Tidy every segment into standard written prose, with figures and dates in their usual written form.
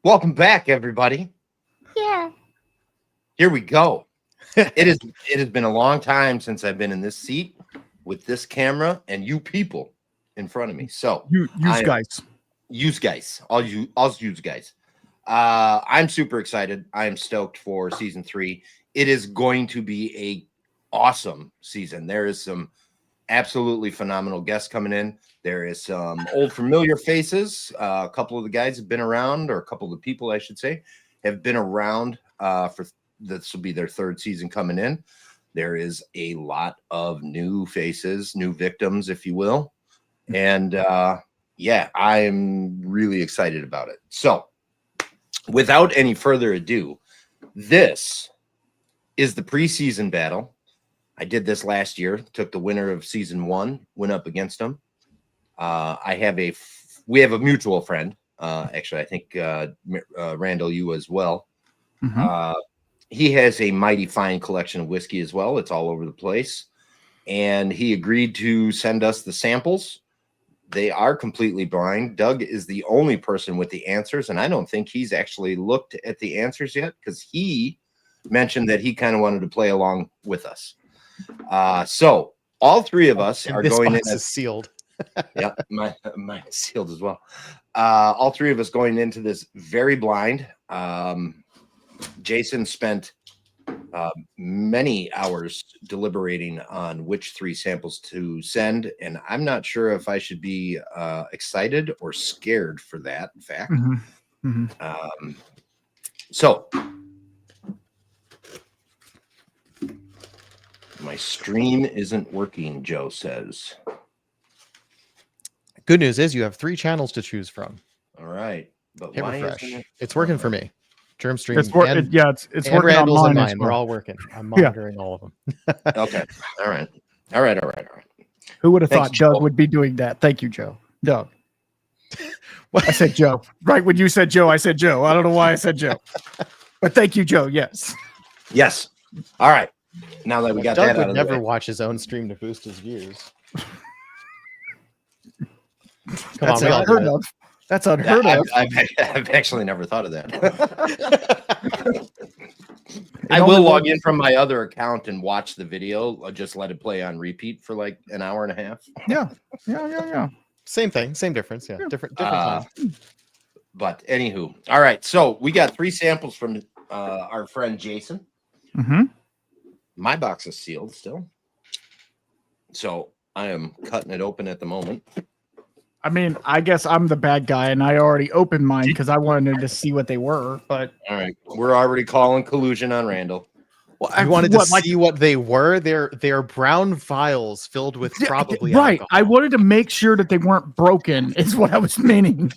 Welcome back, everybody. Yeah. Here we go. It has been a long time since I've been in this seat with this camera and you people in front of me. So you guys. All you guys. I'm super excited. I am stoked for season 3. It is going to be a awesome season. There is some absolutely phenomenal guests coming in. There is some old familiar faces. A couple of the guys have been around, or a couple of the people, I should say, have been around for this will be their 3rd season coming in. There is a lot of new faces, new victims, if you will. And yeah, I'm really excited about it. So without any further ado, this is the preseason battle. I did this last year, took the winner of season 1, went up against him. We have a mutual friend. Actually, I think Randall, you as well. Mm-hmm. He has a mighty fine collection of whiskey as well. It's all over the place. And he agreed to send us the samples. They are completely blind. Doug is the only person with the answers, and I don't think he's actually looked at the answers yet because he mentioned that he kind of wanted to play along with us. So all 3 of us are going in. This is sealed. Yeah, mine is sealed as well. All 3 of us going into this very blind. Jason spent many hours deliberating on which 3 samples to send, and I'm not sure if I should be excited or scared for that. In fact, so my stream isn't working, Joe says. Good news is you have 3 channels to choose from. All right, but Hit why refresh. isn't it? It's working for me. Germ stream. It's working. It's working Randall's on and mine. mine. They're all working. I'm monitoring all of them. Okay. All right. Who would have Thanks, thought Doug Joe. would be doing that? Thank you, Joe. Doug. I said Joe. Right when you said Joe, I said Joe. I don't know why I said Joe. But thank you, Joe. Yes. Yes. All right. Now that we got Doug that out would of the never way. watch his own stream to boost his views. Come That's on, we all unheard do it. of. That's unheard of. I've actually never thought of that. I will log in from my other account and watch the video. I'll just let it play on repeat for like an hour and a half. Yeah. Same thing, same difference. Yeah, different time. But anywho, all right. So we got 3 samples from our friend Jason. Mm-hmm. My box is sealed still, so I am cutting it open at the moment. I mean, I guess I'm the bad guy, and I already opened mine because I wanted to see what they were. But All right, we're already calling collusion on Randall. Well, I wanted to see what they were. They're brown vials filled with probably right. alcohol. I wanted to make sure that they weren't broken. Is what I was meaning.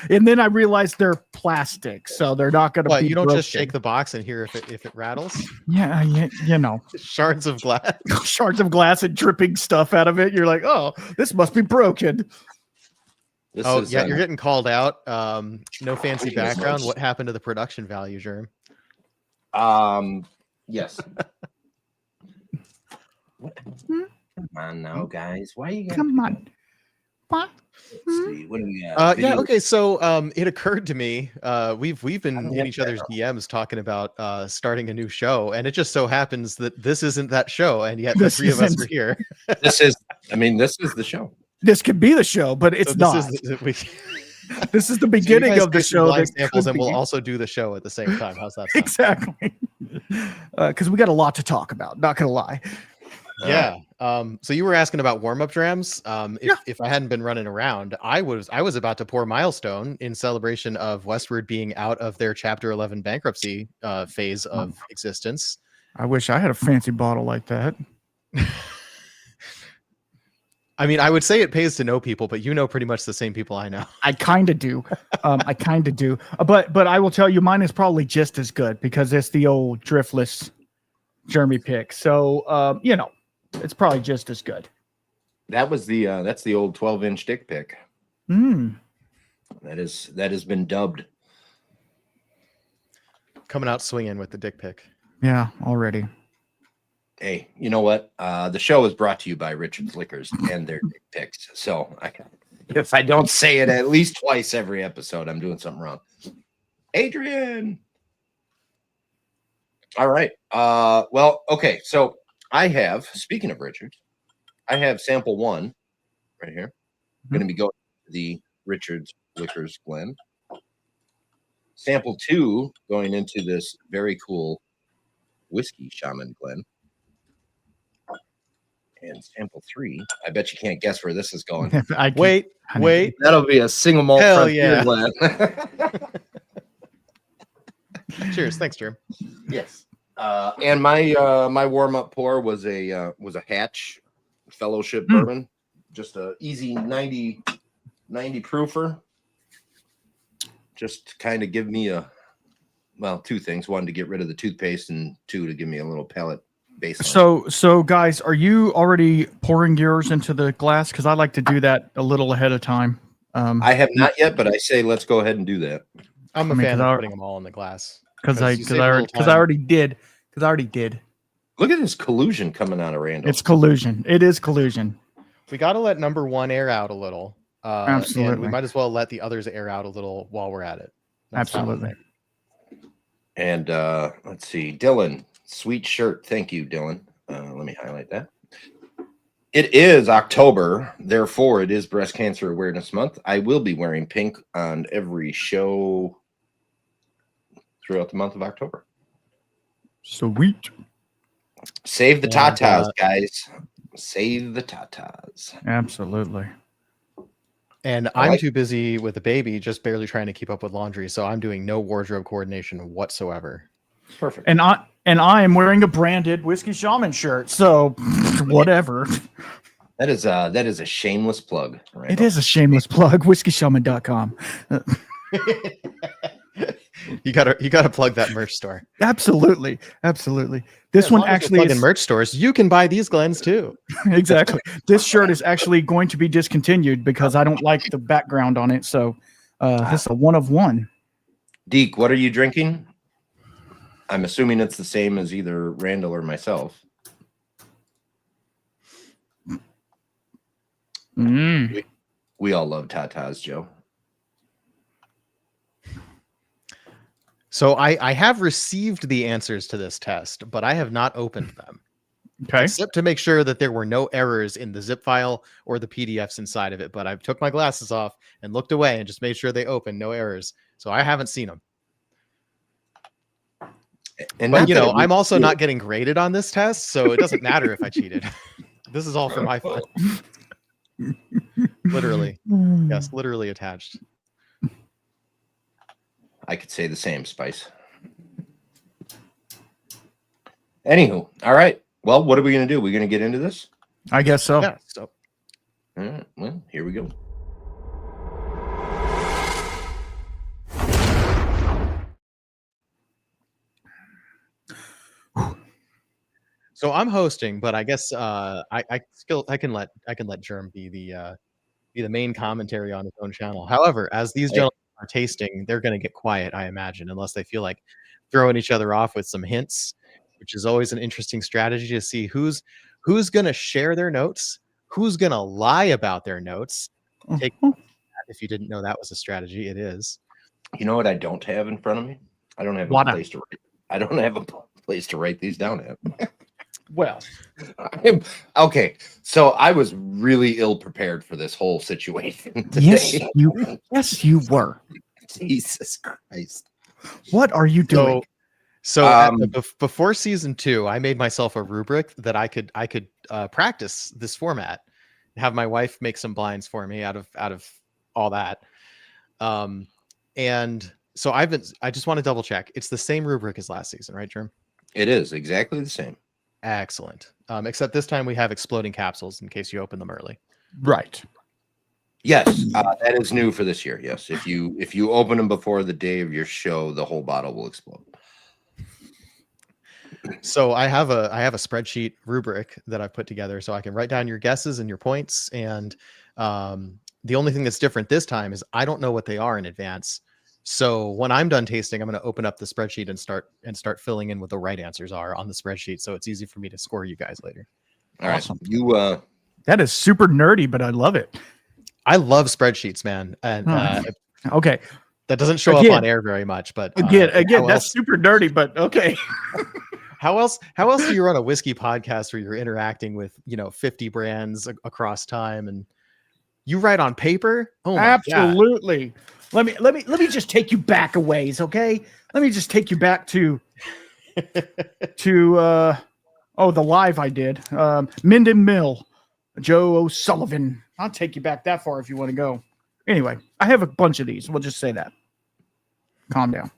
And then I realized they're plastic, so they're not going to be. You don't broken. just shake the box and hear if it rattles. Yeah, you know, Shards of glass. shards of glass and dripping stuff out of it. You're like, oh, this must be broken. You're getting called out. No fancy background. What happened to the production value, Germ? Yes. Come on now, guys. Why you Come on. What? Let's see. What do we got? Yeah. Okay. So, it occurred to me, we've been in each other's DMs talking about starting a new show, and it just so happens that this isn't that show, and yet the 3 of us are here. This is the show. This could be the show, but it's not. This is the beginning of the show. Blind samples, and we'll also do the show at the same time. How's that sound? Exactly. Because we got a lot to talk about. Not gonna lie. Yeah. So you were asking about warm-up drams. If I hadn't been running around, I was about to pour Milestone in celebration of Westward being out of their Chapter 11 bankruptcy phase of existence. I wish I had a fancy bottle like that. I mean, I would say it pays to know people, but you know pretty much the same people I know. I kind of do. I kind of do. But I will tell you, mine is probably just as good because it's the old driftless Jeremy pick. So, it's probably just as good. That was that's the old 12-inch dick pick. That has been dubbed. Coming out swinging with the dick pic. Yeah, already. Hey, you know what? The show is brought to you by Richard's Liquors and their dick picks. So If I don't say it at least twice every episode, I'm doing something wrong. Adrian. All right. Well, okay. So I have, speaking of Richards, I have sample 1 right here. Going to be going to the Richards Liquors blend. Sample 2 going into this very cool Whisky Shaman blend. And sample 3, I bet you can't guess where this is going. Wait. That'll be a single malt Hell Frontier yeah. blend. Cheers. Thanks, Drew. Yes. And my my warm up pour was a Hatch Fellowship bourbon, just a easy 90 proofer. Just to kind of give me two things: 1, to get rid of the toothpaste, and 2, to give me a little palate base. So guys, are you already pouring yours into the glass? Because I like to do that a little ahead of time. I have not yet, but I say let's go ahead and do that. I'm a fan of putting them all in the glass. Because I already did. Look at this collusion coming out of Randall. It's collusion. It is collusion. We got to let number 1 air out a little. Absolutely. And we might as well let the others air out a little while we're at it. That's Absolutely. And let's see, Dylan, sweet shirt. Thank you, Dylan. Let me highlight that. It is October, therefore it is Breast Cancer Awareness Month. I will be wearing pink on every show throughout the month of October. Sweet. Save the tatas, guys. Save the tatas. Absolutely. And I'm too busy with the baby, just barely trying to keep up with laundry, so I'm doing no wardrobe coordination whatsoever. Perfect. And I am wearing a branded Whisky Shaman shirt, so whatever. That is a shameless plug. Randall. It is a shameless plug. WhiskyShaman.com. You gotta plug that merch store. Absolutely. This one actually is in merch stores. You can buy these Glens too. Exactly. This shirt is actually going to be discontinued because I don't like the background on it. So this is a 1 of 1. Deke, what are you drinking? I'm assuming it's the same as either Randall or myself. We all love tatas, Joe. So I have received the answers to this test, but I have not opened them. Okay. Except to make sure that there were no errors in the zip file or the PDFs inside of it. But I took my glasses off and looked away and just made sure they opened, no errors. So I haven't seen them. And but, I'm also not getting graded on this test, so it doesn't matter if I cheated. This is all for my fault. Literally. Yes, literally attached. I could say the same, Spice. Anywho, all right. Well, what are we going to do? We're going to get into this? I guess so. Yeah. So. All right. Well, here we go. So I'm hosting, but I guess I can let Germ be the main commentary on his own channel. However, as these gentlemen are tasting, they're going to get quiet, I imagine, unless they feel like throwing each other off with some hints, which is always an interesting strategy to see who's going to share their notes, who's going to lie about their notes. If you didn't know that was a strategy, it is. You know what I don't have in front of me? I don't have a place to write. I don't have a place to write these down at. Well, okay. So I was really ill prepared for this whole situation today. Yes, you were. Jesus Christ. What are you doing? So before season 2, I made myself a rubric that I could practice this format, have my wife make some blinds for me out of all that. And so I just want to double check. It's the same rubric as last season, right, Germ? It is exactly the same. Excellent. Except this time we have exploding capsules in case you open them early. Right. Yes, that is new for this year. Yes, if you open them before the day of your show, the whole bottle will explode. So I have a spreadsheet rubric that I've put together so I can write down your guesses and your points. And the only thing that's different this time is I don't know what they are in advance. So when I'm done tasting, I'm going to open up the spreadsheet and start filling in what the right answers are on the spreadsheet. So it's easy for me to score you guys later. All right. Awesome. You that is super nerdy, but I love it. I love spreadsheets, man, and okay, that doesn't show up on air very much. But again, that's super dirty. But okay. How else do you run a whiskey podcast where you're interacting with 50 brands across time, and you write on paper? Oh my absolutely. God. Let me just take you back a ways, okay? Let me just take you back to the live I did. Minden Mill, Joe O'Sullivan. I'll take you back that far if you want to go. Anyway, I have a bunch of these. We'll just say that. Calm down.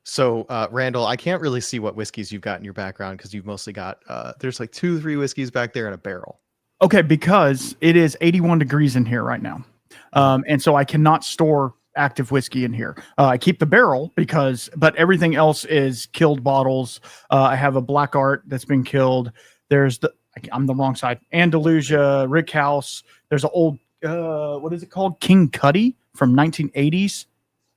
So, Randall, I can't really see what whiskeys you've got in your background because you've mostly got, there's like 2-3 whiskeys back there in a barrel. Okay, because it is 81 degrees in here right now. And so I cannot store active whiskey in here. I keep the barrel but everything else is killed bottles. I have a Black Art that's been killed. I'm the wrong side. Andalusia, Rick House. There's an old, what is it called? King Cuddy from 1980s.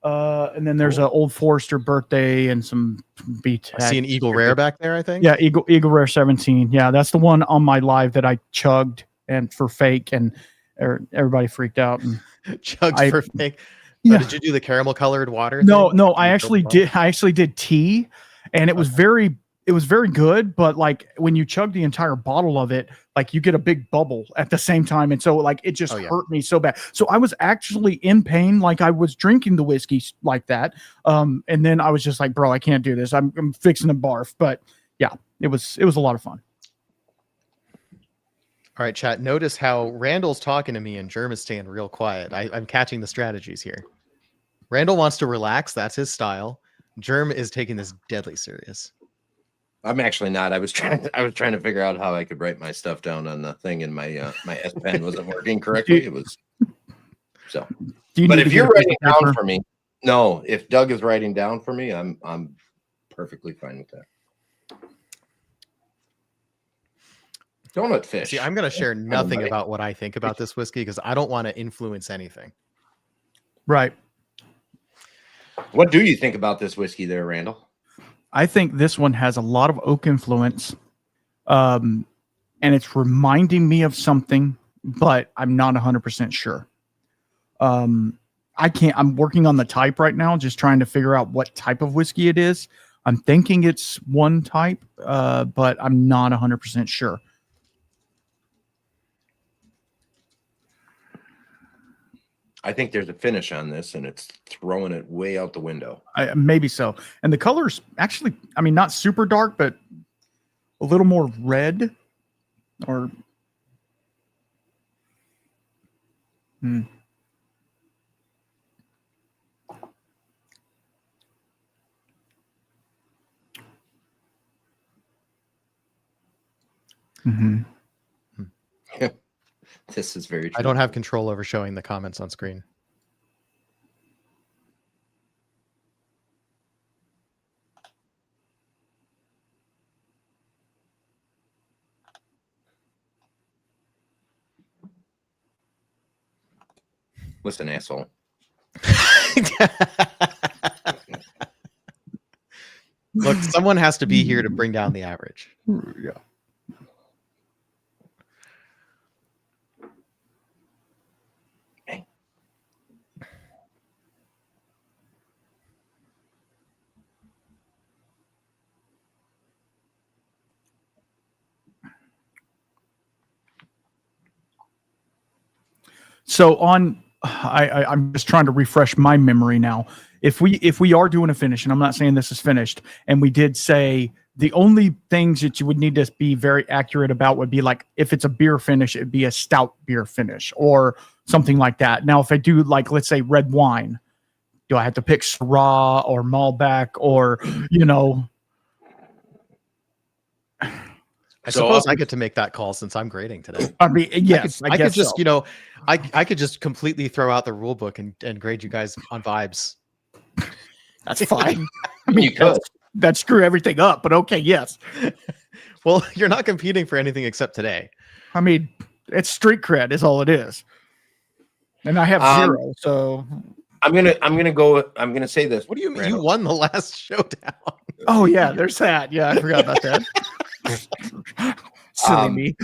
And then there's an Old Forester Birthday and some beat. I see an Eagle Rare back there, I think. Yeah, Eagle Rare 17. Yeah, that's the one on my live that I chugged and for fake, and everybody freaked out. And chugged for fake. Yeah. Did you do the caramel colored water? No, I actually did tea, and it was very good. But like when you chug the entire bottle of it, like you get a big bubble at the same time, and so like it just hurt me so bad. So I was actually in pain, like I was drinking the whiskey like that. And then I was just like, bro, I can't do this. I'm fixing to barf. But yeah, it was a lot of fun. All right, chat. Notice how Randall's talking to me and Germ is staying real quiet. I'm catching the strategies here. Randall wants to relax. That's his style. Germ is taking this deadly serious. I'm actually not. I was trying to figure out how I could write my stuff down on the thing, and my my S Pen wasn't working correctly. It was so. But if you're writing down for me, no. If Doug is writing down for me, I'm perfectly fine with that. Donut fish. See, I'm going to share nothing about what I think about this whiskey because I don't want to influence anything. Right. What do you think about this whiskey there, Randall? I think this one has a lot of oak influence. And it's reminding me of something, but I'm not 100% sure. I'm working on the type right now, just trying to figure out what type of whiskey it is. I'm thinking it's one type, but I'm not 100% sure. I think there's a finish on this, and it's throwing it way out the window. Maybe so. And the color's actually, I mean, not super dark, but a little more red or. This is very true. I don't have control over showing the comments on screen. Listen, asshole. Look, someone has to be here to bring down the average. Yeah. So I'm just trying to refresh my memory now. If we are doing a finish, and I'm not saying this is finished, and we did say the only things that you would need to be very accurate about would be like if it's a beer finish, it'd be a stout beer finish or something like that. Now, if I do like let's say red wine, do I have to pick Syrah or Malbec or I suppose I get to make that call since I'm grading today. I mean, yes, I could just, I could just completely throw out the rule book and grade you guys on vibes. That's fine. I mean, you could. That screw everything up, but okay, yes. Well, you're not competing for anything except today. I mean, it's street cred is all it is. And I have 0, so I'm gonna say this. What do you mean? Randall? You won the last showdown. Oh yeah, there's that. Yeah, I forgot about that. Silly me.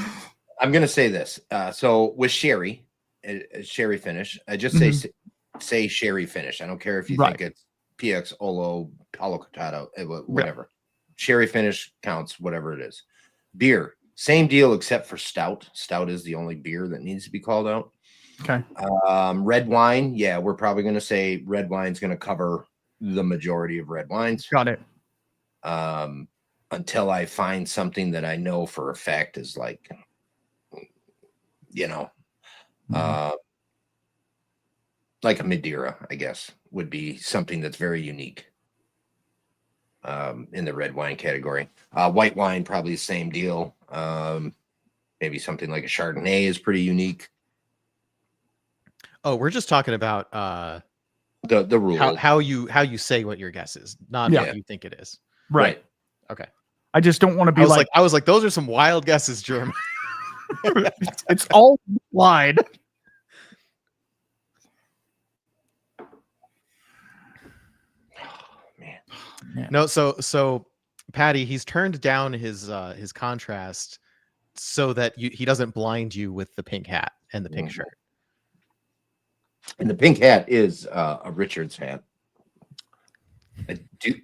I'm gonna say this. So with sherry, a sherry finish. I just say sherry finish. I don't care if you Right. think it's PX Olo, Palo Cortado, whatever. Sherry finish counts, whatever it is. Beer, same deal except for stout. Stout is the only beer that needs to be called out. Okay. Red wine, yeah, we're probably going to say red wine's going to cover the majority of red wines. Got it. Until I find something that I know for a fact is like, like a Madeira, I guess, would be something that's very unique in the red wine category. White wine, probably the same deal. Maybe something like a Chardonnay is pretty unique. Oh, we're just talking about the rule. How you say what your guess is, not what you think it is. Right. Okay. I just don't want to be I was like, those are some wild guesses, Germ. It's all lied. Man. No, so Patty, he's turned down his contrast so that he doesn't blind you with the pink hat and the pink shirt. And the pink hat is a Richards hat.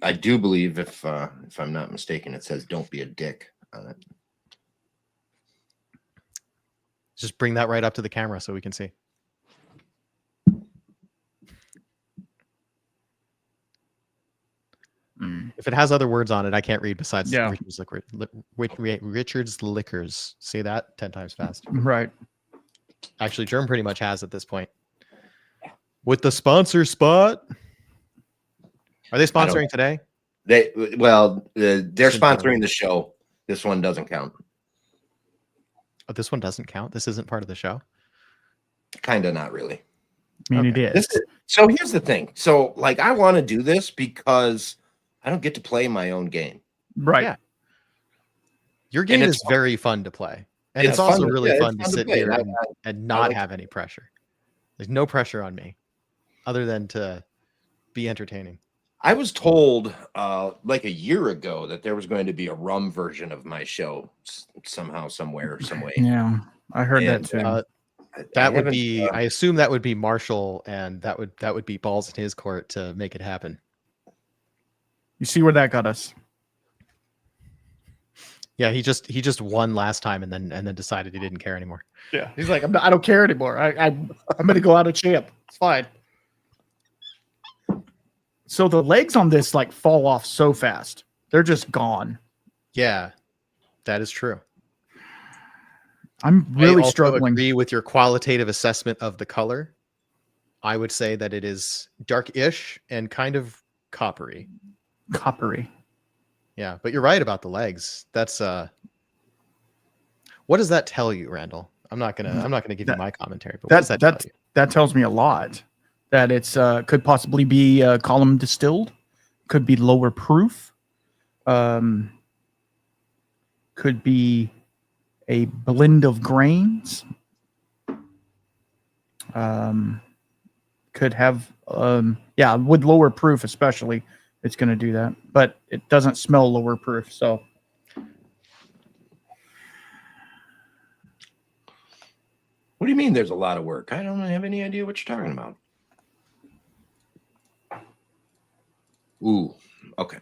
I do believe, if I'm not mistaken, it says "Don't be a dick" on it. Just bring that right up to the camera so we can see. If it has other words on it, I can't read besides Richard's Liquors. Say that 10 times fast. Right. Actually, Germ pretty much has at this point. With the sponsor spot. Are they sponsoring today? They're sponsoring the show. This one doesn't count. Oh, this one doesn't count? This isn't part of the show? Kind of, not really. I mean, it is. So here's the thing. So, like, I want to do this because I don't get to play my own game. Right. Yeah. Your game is very fun to play. And it's also really fun to sit here and not have any pressure. There's no pressure on me other than to be entertaining. I was told like a year ago that there was going to be a rum version of my show somehow, somewhere, some way. Yeah, I heard that too. That would be, I assume that would be Marshall, and that would be balls in his court to make it happen. You see where that got us? Yeah, he just won last time and then decided he didn't care anymore. Yeah, he's like, I don't care anymore. I'm going to go out a champ. It's fine. So the legs on this like fall off so fast. They're just gone. Yeah, that is true. I'm really struggling. I agree with your qualitative assessment of the color. I would say that it is dark-ish and kind of coppery. Coppery. Yeah, but you're right about the legs. That's what does that tell you, Randall? I'm not gonna give you my commentary, but what does that tell you? That tells me a lot. That it's could possibly be column distilled, could be lower proof, could be a blend of grains, could have with lower proof especially, it's going to do that, but it doesn't smell lower proof. So what do you mean there's a lot of work? I don't have any idea what you're talking about. Ooh, okay.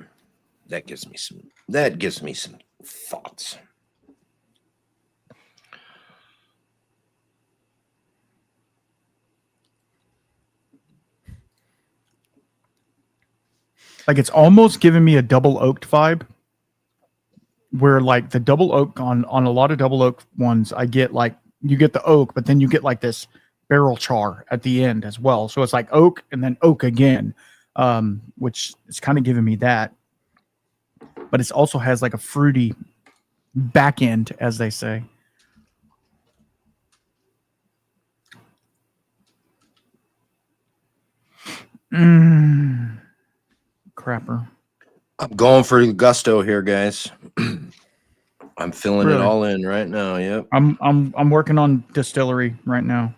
That gives me some thoughts. like it's almost giving me a double oaked vibe, where like the double oak on a lot of double oak ones, I get like you get the oak, but then you get like this barrel char at the end as well. So it's like oak and then oak again, which is kind of giving me that. But it also has like a fruity back end, as they say. Crapper. I'm going for gusto here, guys. I'm filling it all in right now. Yep. I'm working on distillery right now.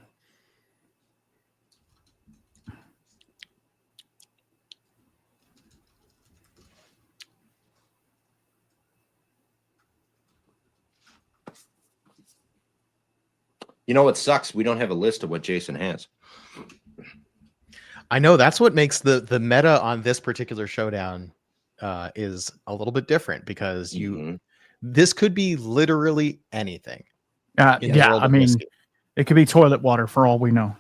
You know what sucks? We don't have a list of what Jason has. I know that's what makes the meta on this particular showdown is a little bit different because this could be literally anything. In the world of whiskey. It could be toilet water for all we know.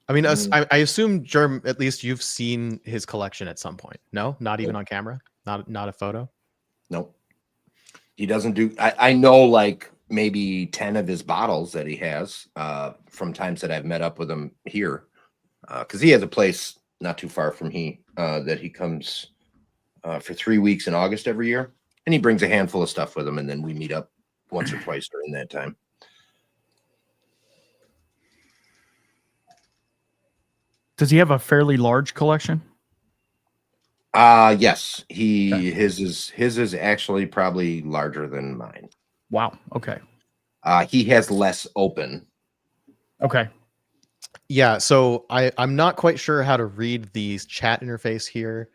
I mean, I assume Germ, at least you've seen his collection at some point. No, not even on camera, not a photo. Nope. He doesn't do. I know like maybe 10 of his bottles that he has from times that I've met up with him here, because he has a place not too far from that he comes for 3 weeks in August every year, and he brings a handful of stuff with him, and then we meet up once or twice during that time. Does he have a fairly large collection? Yes. His is actually probably larger than mine. Wow. Okay. He has less open. Okay. Yeah, so I'm not quite sure how to read the chat interface here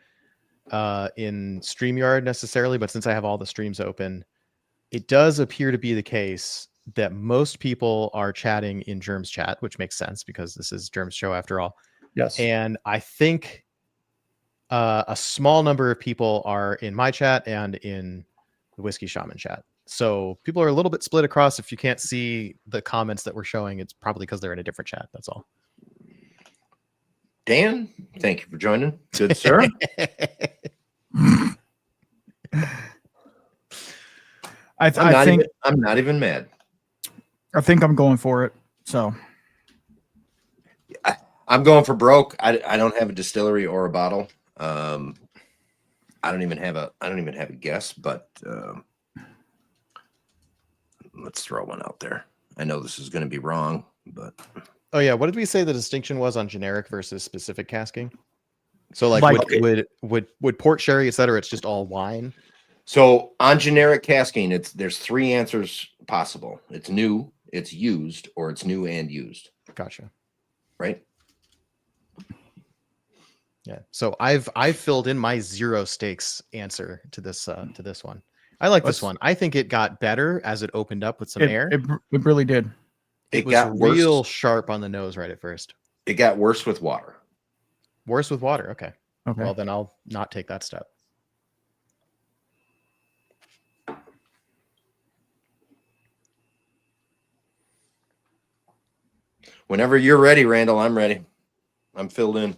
in StreamYard necessarily, but since I have all the streams open, it does appear to be the case that most people are chatting in Germ's chat, which makes sense because this is Germ's show after all. Yes. And I think a small number of people are in my chat and in the Whisky Shaman chat. So people are a little bit split across. If you can't see the comments that we're showing, it's probably because they're in a different chat. That's all. Dan, thank you for joining. Good, sir. I think I'm not even mad. I think I'm going for it. So I'm going for broke. I don't have a distillery or a bottle. I don't even have a guess, but let's throw one out there. I know this is going to be wrong, but oh yeah, what did we say the distinction was on generic versus specific casking? So like would port, sherry, etc. It's just all wine. So on generic casking, there's 3 answers possible. It's new, it's used, or it's new and used. Gotcha. Right? Yeah. So I've filled in my 0 stakes answer to this one. I like this one. I think it got better as it opened up with some air. It really did. It was real sharp on the nose right at first. It got worse with water. Worse with water. Okay. Okay. Well, then I'll not take that step. Whenever you're ready, Randall, I'm ready. I'm filled in.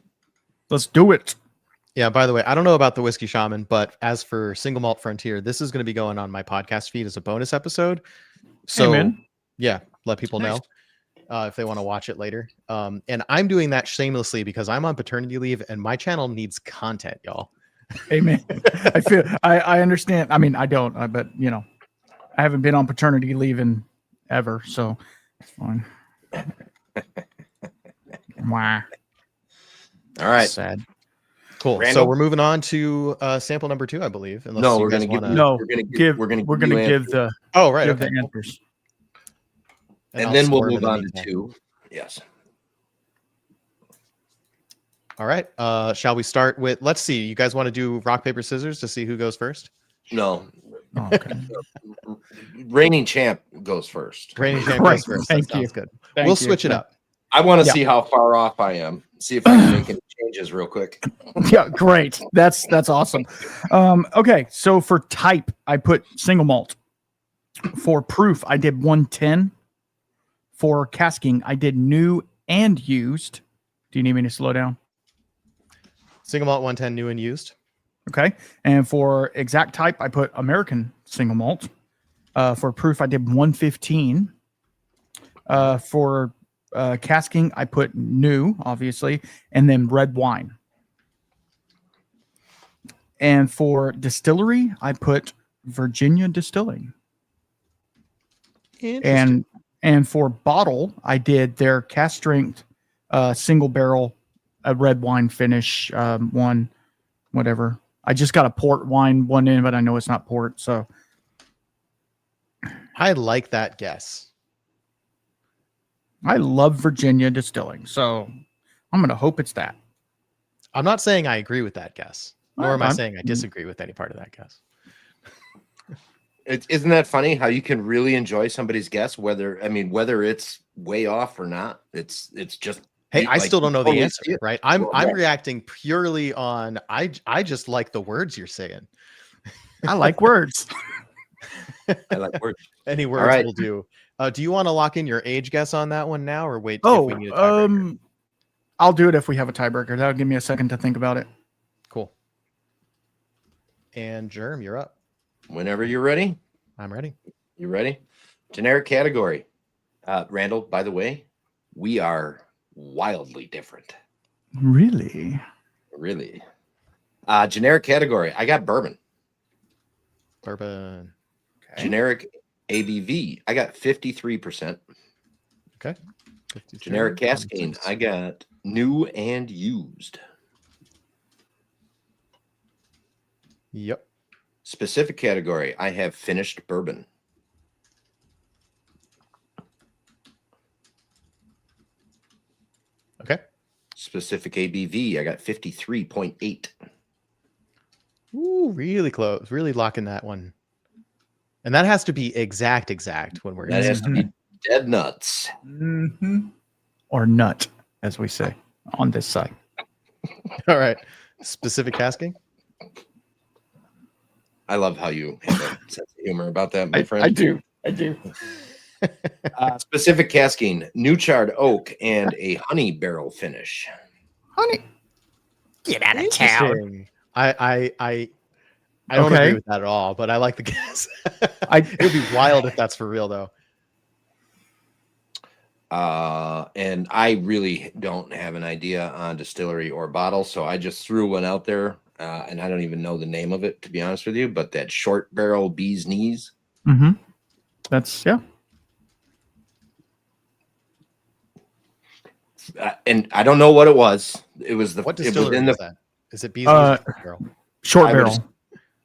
Let's do it. Yeah, by the way, I don't know about the Whisky Shaman, but as for Single Malt Frontier, this is going to be going on my podcast feed as a bonus episode. So, yeah, let people know if they want to watch it later. And I'm doing that shamelessly because I'm on paternity leave and my channel needs content, y'all. Amen. I understand. I mean, I don't, but you know, I haven't been on paternity leave in ever, so it's fine. Wow. All right. Sad. Cool. Randall? So we're moving on to sample number 2, I believe. No, we're going to give the answers. And then we'll move on to 2. Yes. All right. Shall we start with, let's see, you guys want to do rock, paper, scissors to see who goes first? No. Oh, okay. Reigning champ goes first. Reigning champ goes first. Thank That you. sounds good. Thank We'll you. switch it up. I want to see how far off I am. See if I can make any changes real quick. Yeah, great. That's awesome. Okay, so for type, I put single malt. For proof, I did 110. For casking, I did new and used. Do you need me to slow down? Single malt 110, new and used. Okay. And for exact type, I put American single malt. For proof, I did 115. For casking, I put new, obviously, and then red wine. And for distillery, I put Virginia Distilling. And for bottle, I did their cast strength single barrel, a red wine finish one, whatever. I just got a port wine one in, but I know it's not port. So I like that guess. I love Virginia Distilling, so I'm going to hope it's that. I'm not saying I agree with that guess, nor am I saying I disagree with any part of that guess. Isn't that funny how you can really enjoy somebody's guess, whether it's way off or not? It's just Hey, I like, still don't know the totally answer, see it. right? I'm Right. reacting purely on I just like the words you're saying. I like words. I like words. Any All words right. will do. Do you want to lock in your age guess on that one now, or wait if we need a tiebreaker? I'll do it if we have a tiebreaker. That'll give me a second to think about it. Cool. And Germ, you're up. Whenever you're ready. I'm ready. You ready? Generic category. Randall, by the way, we are wildly different. Really? Really. Generic category. I got bourbon. Bourbon. Okay. Generic ABV. I got 53%. Okay. 52, Generic casking. 26. I got new and used. Yep. Specific category. I have finished bourbon. Okay. Specific ABV. I got 53.8. Ooh, really close. Really locking that one. And that has to be exact when we're That has to be dead nuts. Mm-hmm. Or nut, as we say on this side. All right. Specific casking. I love how you have a sense of humor about that, my friend. I do. Specific casking, new charred oak, and a honey barrel finish. Honey, get out of town. Interesting. I don't agree with that at all, but I like the guess. It would be wild if that's for real, though. And I really don't have an idea on distillery or bottle, so I just threw one out there, and I don't even know the name of it, to be honest with you, but that short barrel bee's knees. Mm-hmm. That's, yeah. And I don't know what it was. It was the What it was distillery in is the that? Is it Beasley's or Short Barrel? Short I would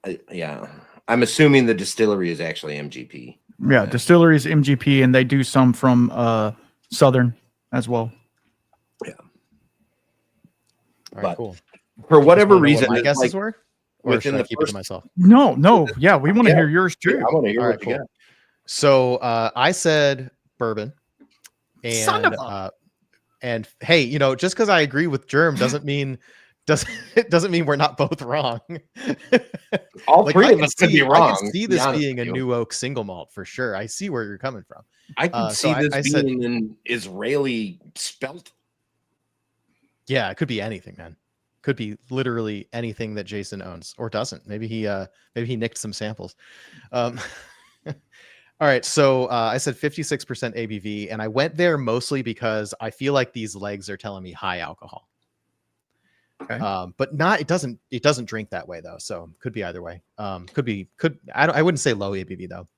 barrel. yeah. I'm assuming the distillery is actually MGP. Yeah, distillery is MGP, and they do some from Southern as well. Yeah. All right, But cool. for whatever What reason, my it's guesses like were? Or within should I the keep it to first- myself? No. Yeah, we want to Yeah. hear yours too. I want to hear All what right, you cool. got. So I said bourbon. Son And of a- and hey, just because I agree with Germ doesn't mean we're not both wrong. All Like, three I of can us could be see- wrong. I can see to be this honest being a with you. new oak single malt for sure. I see where you're coming from. I could so see this I said- being an Israeli spelt. Yeah, it could be anything, man. Could be literally anything that Jason owns or doesn't. Maybe he nicked some samples. All right, so I said 56% ABV, and I went there mostly because I feel like these legs are telling me high alcohol. Okay. But not it doesn't drink that way though, so could be either way. I wouldn't say low ABV though.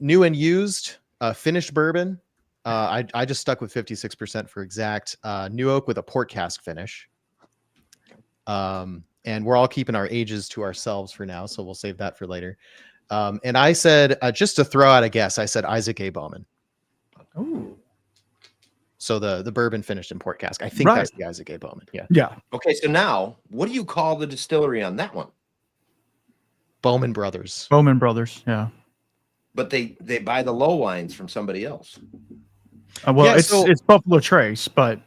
New and used, finished bourbon. I just stuck with 56% for exact. New oak with a port cask finish. And we're all keeping our ages to ourselves for now, so we'll save that for later. And I said, just to throw out a guess, I said Isaac A. Bowman. Ooh. So the bourbon finished in port cask. I think Right. that's the Isaac A. Bowman. Yeah. Yeah. Okay, so now what do you call the distillery on that one? Bowman Brothers. Bowman Brothers. Yeah. But they buy the low wines from somebody else, Well, Yeah, it's Buffalo Trace, but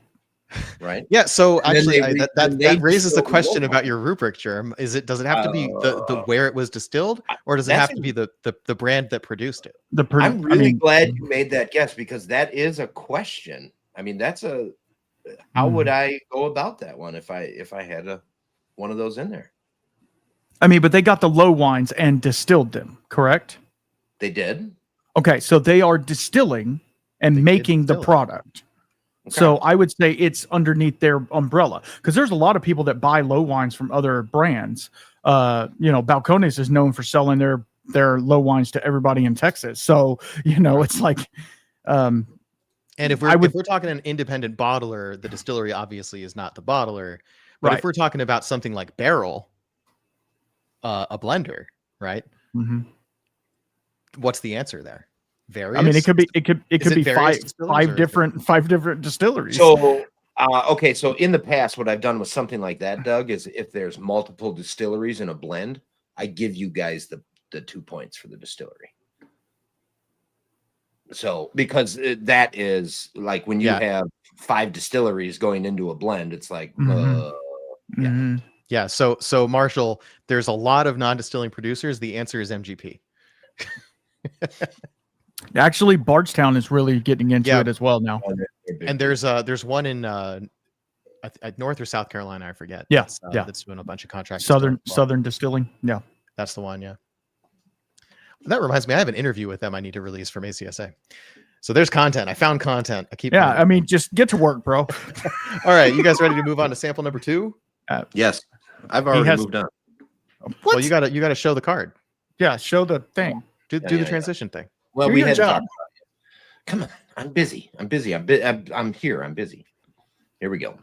right? Yeah. So And then actually, they re- that and they raises the distill the question low about your rubric, Germ. Does it have to be the where it was distilled, or does it That's have to be the brand that produced it? I'm really glad you made that guess, because that is a question. I mean, how would I go about that one if I had one of those in there? I mean, but they got the low wines and distilled them, correct? They did. Okay, so they are distilling and They did making the distill it. product. Okay. So I would say it's underneath their umbrella, because there's a lot of people that buy low wines from other brands. Balcones is known for selling their low wines to everybody in Texas. So, it's like, And if I would- we're talking an independent bottler, the distillery obviously is not the bottler. But Right. if we're talking about something like Barrel, a blender, right? mm-hmm. What's the answer there? Various. I mean, it could be it various distilleries, or is it- five different distilleries. So, okay. So in the past, what I've done with something like that, Doug, is if there's multiple distilleries in a blend, I give you guys the 2 points for the distillery. So because that is like when you have 5 distilleries going into a blend, it's like, yeah. So Marshall, there's a lot of non-distilling producers. The answer is MGP. Actually, Bardstown is really getting into it as well now. And there's one in North or South Carolina, I forget. Yeah, that's doing a bunch of contracts. Southern Distilling. Yeah, that's the one. Yeah. That reminds me, I have an interview with them I need to release from ACSA. So there's content. I found content. I mean, just get to work, bro. All right, you guys ready to move on to sample number 2? Yes, I've already moved on. Well, you gotta show the card. Yeah, show the thing. Do the transition thing. Well, we had job. Come on, I'm busy. I'm here. I'm busy. Here we go.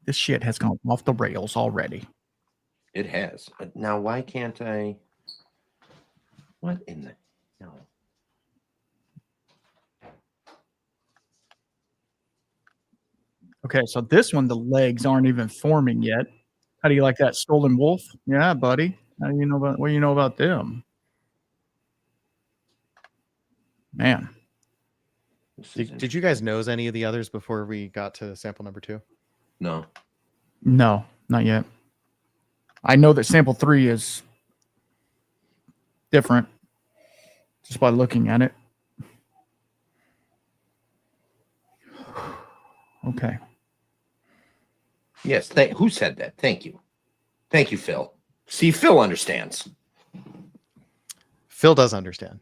This shit has gone off the rails already. It has. Now, why can't I? What in the hell? Okay, so this one, the legs aren't even forming yet. How do you like that, Stolen Wolf? Yeah, buddy. How do you know about what do you know about them? Man. Did you guys nose any of the others before we got to sample number 2? No, not yet. I know that sample 3 is different just by looking at it. Okay. Yes. Who said that? Thank you, Phil. See, Phil understands. Phil does understand.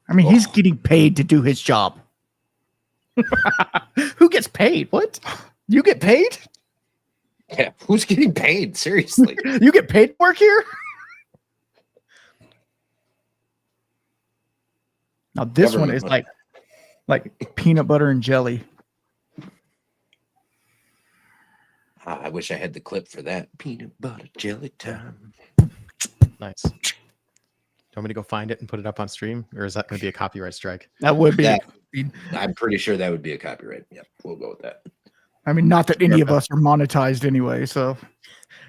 I mean, he's getting paid to do his job. Who gets paid? What? You get paid? Yeah, who's getting paid? Seriously. You get paid to work here? Now this one is like peanut butter and jelly. I wish I had the clip for that. Peanut butter jelly time. Nice. Do you want me to go find it and put it up on stream? Or is that going to be a copyright strike? That would be. I'm pretty sure that would be a copyright. Yeah, we'll go with that. I mean, not that any of us are monetized anyway, so.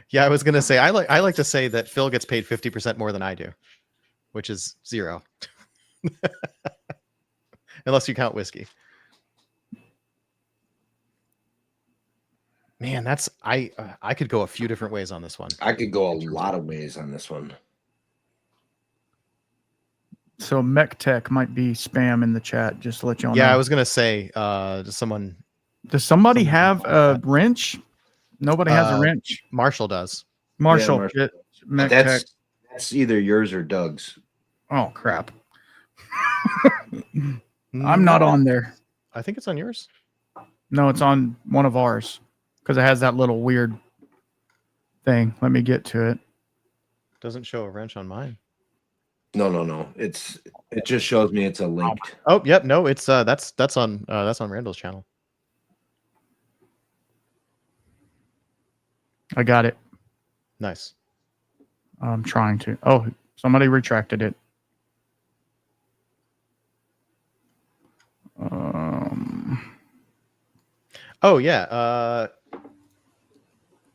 Yeah, I was going to say, I like to say that Phil gets paid 50% more than I do, which is 0. Unless you count whiskey. Man, I could go a few different ways on this one. I could go a lot of ways on this one. So Mech Tech might be spam in the chat, just to let you all know. Yeah, I was gonna say, does somebody have a wrench? Nobody has a wrench. Marshall does. Marshall. Yeah, that's either yours or Doug's. Oh crap. I'm not on there. I think it's on yours. No, it's on one of ours because it has that little weird thing. Let me get to it. Doesn't show a wrench on mine. No. It just shows me it's a linked. Oh, yep. No, it's that's on Randall's channel. I got it. Nice. I'm trying to. Oh, somebody retracted it. Oh yeah.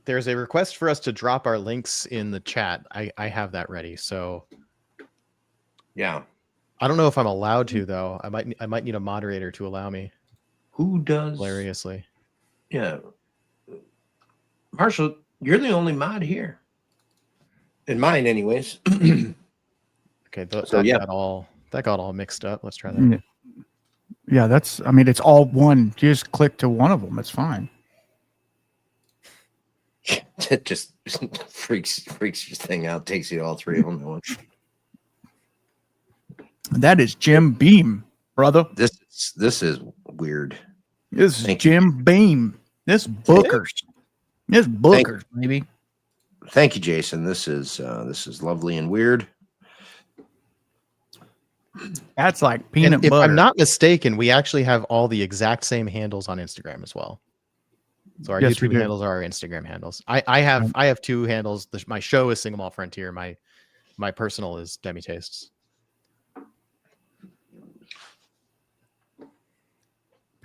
There's a request for us to drop our links in the chat. I have that ready. So yeah. I don't know if I'm allowed to though. I might need a moderator to allow me. Who does? Hilariously. Yeah. Marshall, you're the only mod here. In mine, anyways. Okay, that got all mixed up. Let's try that. Yeah, it's all one. You just click to one of them. It's fine. It just freaks your thing out, takes you to all 3 of them at once. That is Jim Beam, brother. This is weird. This is Jim Beam. This Booker's. This Booker's, maybe. Thank you, Jason. This is lovely and weird. That's like peanut if butter. I'm not mistaken, we actually have all the exact same handles on Instagram as well. So our YouTube handles are our Instagram handles. I have 2 handles. My show is Single Malt Frontier. My personal is Demi Tastes.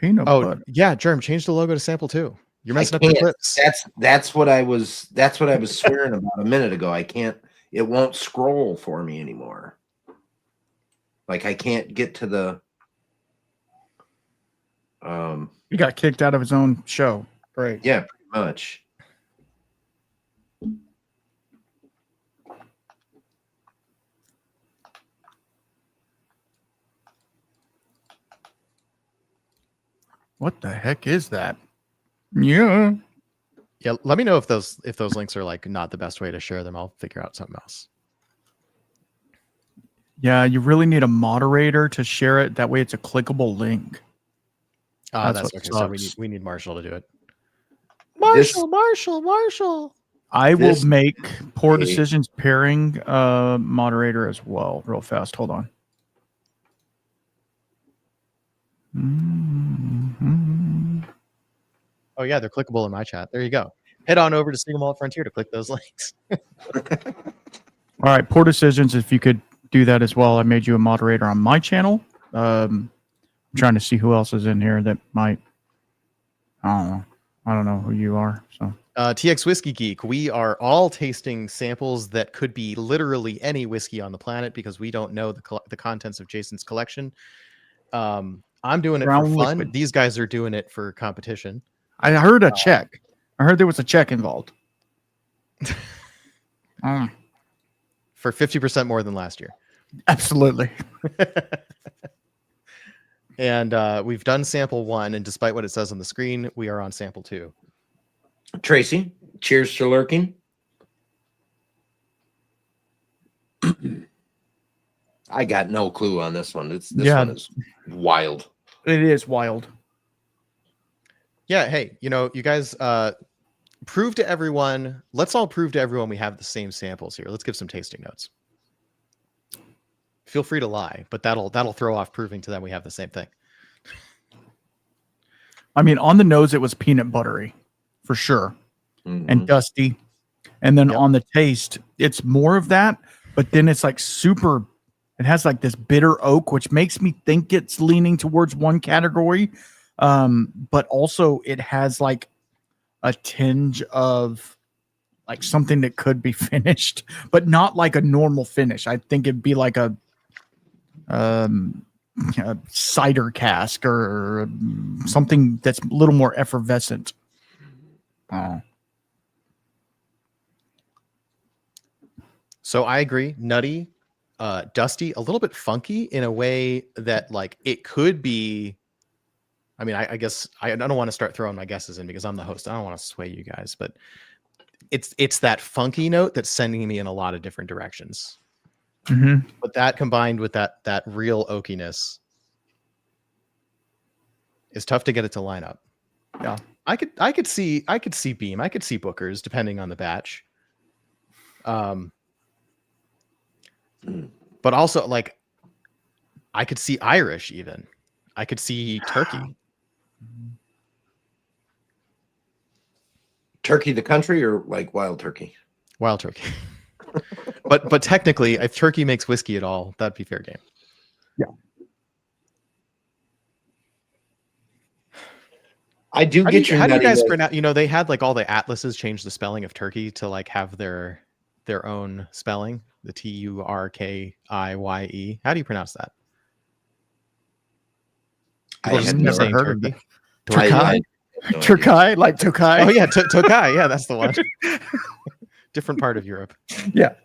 Peanut butter. Yeah, Germ, change the logo to sample 2. You're messing I up the can't. clips. That's what I was swearing about a minute ago. I can't. It won't scroll for me anymore. Like I can't get to the. He got kicked out of his own show. Great. Yeah, pretty much. What the heck is that? Yeah. Yeah, let me know if those links are like not the best way to share them. I'll figure out something else. Yeah, you really need a moderator to share it. That way it's a clickable link. That's what okay. So sucks. we need Marshall to do it. This- Marshall. I will This- make Poor Decisions pairing moderator as well. Real fast. Hold on. Oh yeah, they're clickable in my chat. There you go. Head on over to Single Malt Frontier to click those links. All right, Poor Decisions. If you could do that as well, I made you a moderator on my channel. I'm trying to see who else is in here that might. I don't know who you are. So TX Whiskey Geek, we are all tasting samples that could be literally any whiskey on the planet because we don't know the contents of Jason's collection. I'm doing it Brown for fun. liquid. These guys are doing it for competition. I heard a check. I heard there was a check involved. For 50% more than last year. Absolutely. And we've done sample 1, and despite what it says on the screen, we are on sample 2. Tracy, cheers to lurking. I got no clue on this one. This one is wild. It is wild. Yeah, hey, you guys prove to everyone. Let's all prove to everyone we have the same samples here. Let's give some tasting notes. Feel free to lie, but that'll throw off proving to them we have the same thing. I mean, on the nose, it was peanut buttery, for sure, and dusty. And then on the taste, it's more of that, but then it's like super. It has like this bitter oak, which makes me think it's leaning towards one category, but also it has like a tinge of like something that could be finished, but not like a normal finish. I think it'd be like a cider cask or something that's a little more effervescent. So I agree. Nutty, dusty, a little bit funky in a way that like it could be. I mean, I guess I don't want to start throwing my guesses in because I'm the host. I don't want to sway you guys, but it's that funky note that's sending me in a lot of different directions. But that combined with that real oakiness is tough to get it to line up. Yeah, I could see Beam, I could see Booker's depending on the batch. But also like I could see Irish even. I could see Turkey. Turkey the country or like wild turkey? Wild turkey. but technically, if turkey makes whiskey at all, that'd be fair game. Yeah. I do get your. How do you guys pronounce? They had like all the atlases change the spelling of turkey to like have their own spelling. The Turkiye. How do you pronounce that? I had never heard of it. Turkey. Turkey, like Tokai. Oh yeah, Tokai. Yeah, that's the one. Different part of Europe. Yeah.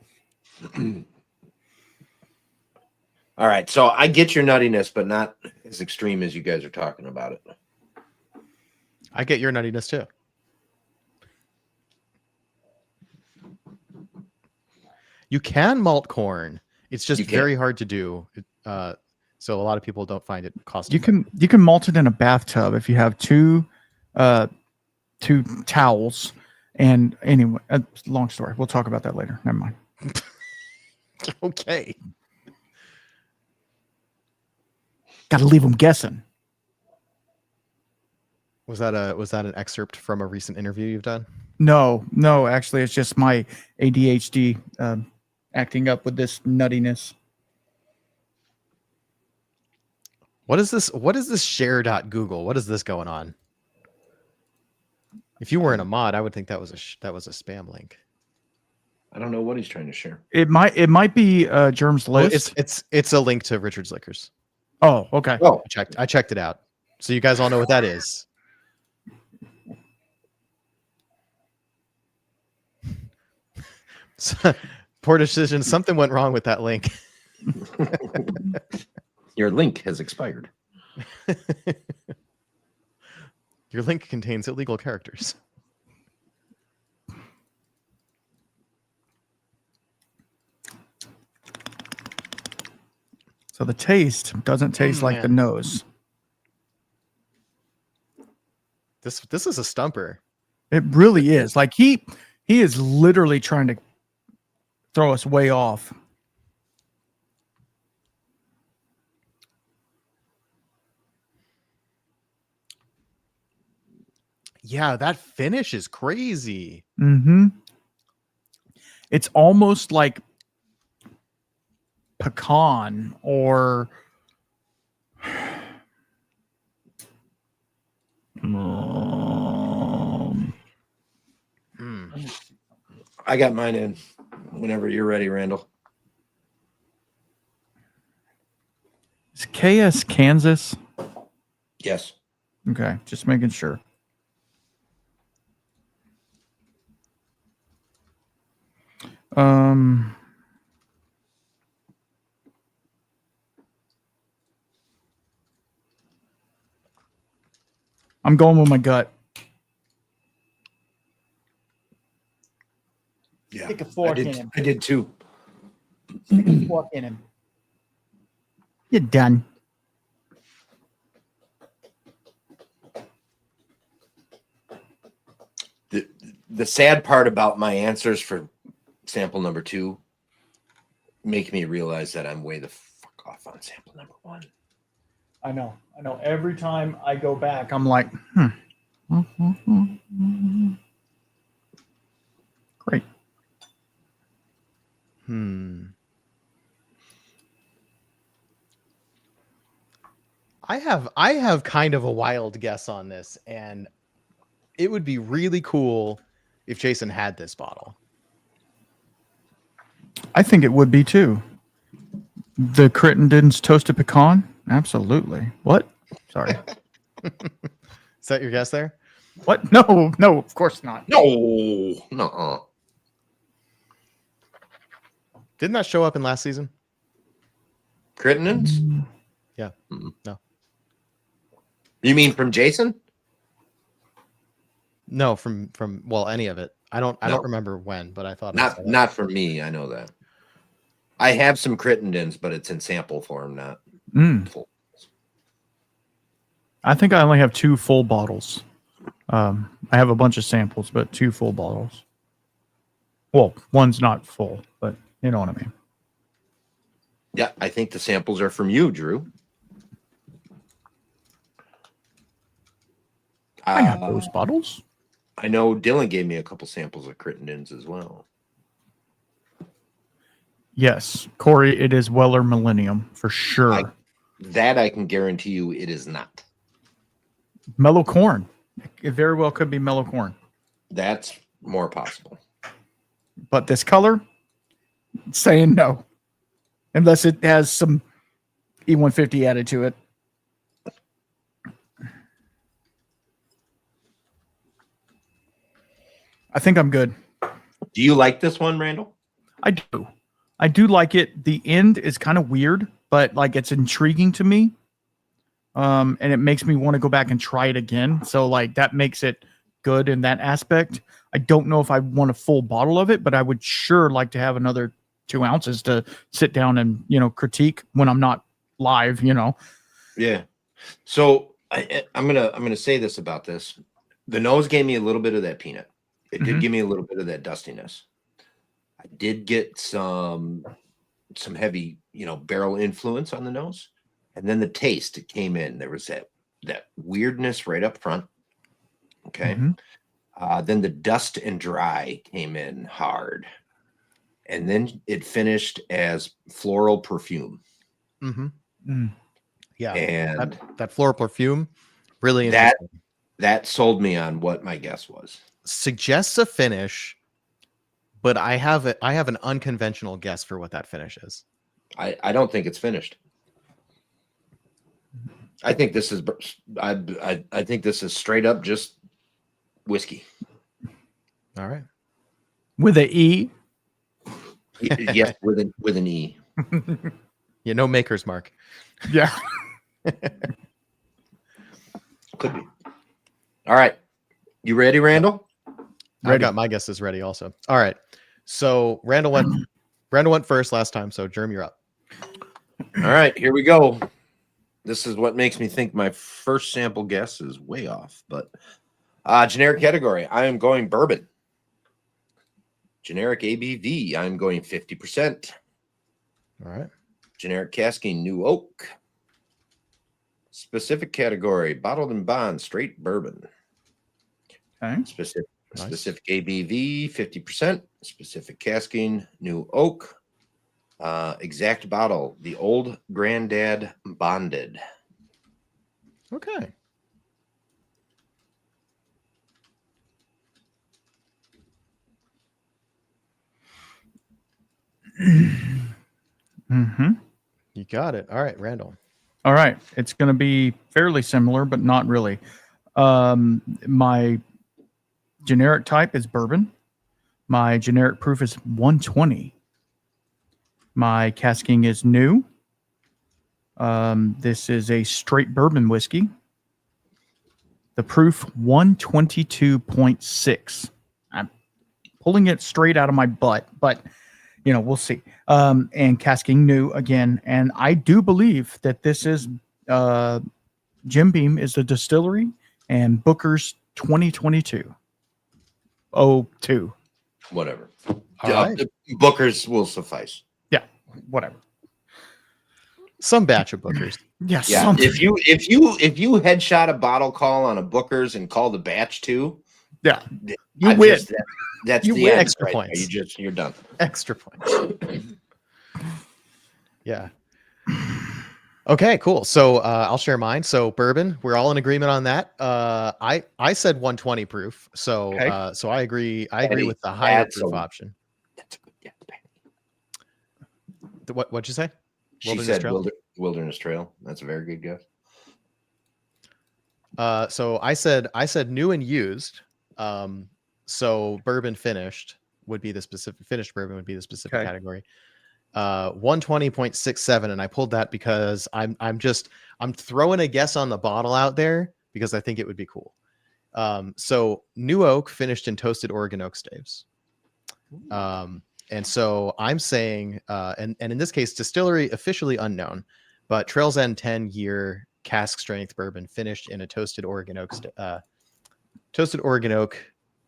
All right, so I get your nuttiness, but not as extreme as you guys are talking about it. I get your nuttiness too. You can malt corn. It's just very hard to do. So a lot of people don't find it cost. You can malt it in a bathtub if you have two towels. And anyway, long story. We'll talk about that later. Never mind. Okay. Got to leave them guessing. Was that an excerpt from a recent interview you've done? No, actually, it's just my ADHD acting up with this nuttiness. What is this? What is this share.google? What is this going on? If you weren't a mod, I would think that was a spam link. I don't know what he's trying to share. It might be Germ's list. It's a link to Richard's Liquors. Oh, okay. Oh, I checked it out. So you guys all know what that is. So, poor decision. Something went wrong with that link. your link has expired. Your link contains illegal characters. So the taste doesn't taste like the nose. This is a stumper. It really is. Like he is literally trying to throw us way off. Yeah, that finish is crazy. Mm-hmm. It's almost like pecan or I got mine in whenever you're ready, Randall. Is KS Kansas? Yes. Okay, just making sure. I'm going with my gut. Yeah, Stick a fork in him. I did too. Stick a fork in him. You're done. The sad part about my answers for sample number 2 make me realize that I'm way the fuck off on sample number 1. I know. Every time I go back, I'm like, Great. I have kind of a wild guess on this, and it would be really cool if Jason had this bottle. I think it would be too. The Crittenden's Toasted Pecan? Absolutely. What? Sorry. Is that your guess there? What? No, of course not. No. Didn't that show up in last season? Crittenden's? Yeah. No. You mean from Jason? No, from well, any of it. I don't remember when, but I thought not for me. I know that. I have some Crittenden's, but it's in sample form, not full. I think I only have 2 full bottles. I have a bunch of samples, but 2 full bottles. Well, one's not full, but you know what I mean. Yeah, I think the samples are from you, Drew. I have those bottles. I know Dylan gave me a couple samples of Crittenden's as well. Yes, Corey, it is Weller Millennium for sure. I can guarantee you it is not. Mellow corn. It very well could be mellow corn. That's more possible. But this color, saying no. Unless it has some E150 added to it. I think I'm good. Do you like this one, Randall? I do. I do like it. The end is kind of weird, but like it's intriguing to me. And it makes me want to go back and try it again. So like that makes it good in that aspect. I don't know if I want a full bottle of it, but I would sure like to have another 2 ounces to sit down and, critique when I'm not live, Yeah. So I'm gonna say this about this. The nose gave me a little bit of that peanut. It did give me a little bit of that dustiness. I did get some heavy, barrel influence on the nose. And then the taste came in. There was that weirdness right up front. Okay. Then the dust and dry came in hard. And then it finished as floral perfume. Yeah. And that floral perfume, really interesting. That sold me on what my guess was. Suggests a finish, but I have an unconventional guess for what that finish is. I don't think it's finished. I think this is I think this is straight up just whiskey. All right. With a E. Yes, with an E. Yeah, no maker's mark. Yeah. Could be. All right. You ready, Randall? I got my guesses ready also. All right. So Randall went first last time, so Germ, you're up. All right, here we go. This is what makes me think my first sample guess is way off, but generic category, I am going bourbon. Generic ABV, I'm going 50%. All right. Generic casking, new oak. Specific category, bottled and bond, straight bourbon. Okay. Specific ABV, 50%. Specific casking, new oak. Exact bottle, the old granddad bonded. Okay. Mm-hmm. You got it. All right, Randall. All right. It's going to be fairly similar, but not really. My generic type is bourbon. My generic proof is 120. My casking is new. This is a straight bourbon whiskey. The proof 122.6. I'm pulling it straight out of my butt, but we'll see. And casking new again. And I do believe that this is Jim Beam is the distillery and Booker's 2022. 02. Whatever. Right. Booker's will suffice. Yeah, whatever. Some batch of Bookers. Yes. Yeah. If you headshot a bottle call on a Booker's and call the batch too, yeah, you win. That's you the win. end. Extra right? points. You're done. Extra points. Yeah. Okay, cool. So I'll share mine. So bourbon, we're all in agreement on that. I said 120 proof. So Okay. so I agree. I agree with the higher proof option. That's a good guess. What'd you say? She said Wilderness Trail. That's a very good guess. So I said new and used. So bourbon finished would be the specific finished bourbon would be the specific category. 120.67, and I pulled that because I'm throwing a guess on the bottle out there because I think it would be cool. So new oak finished in toasted Oregon oak staves. And so I'm saying, and in this case, distillery officially unknown, but Trail's End 10-year cask strength bourbon finished in a toasted Oregon oak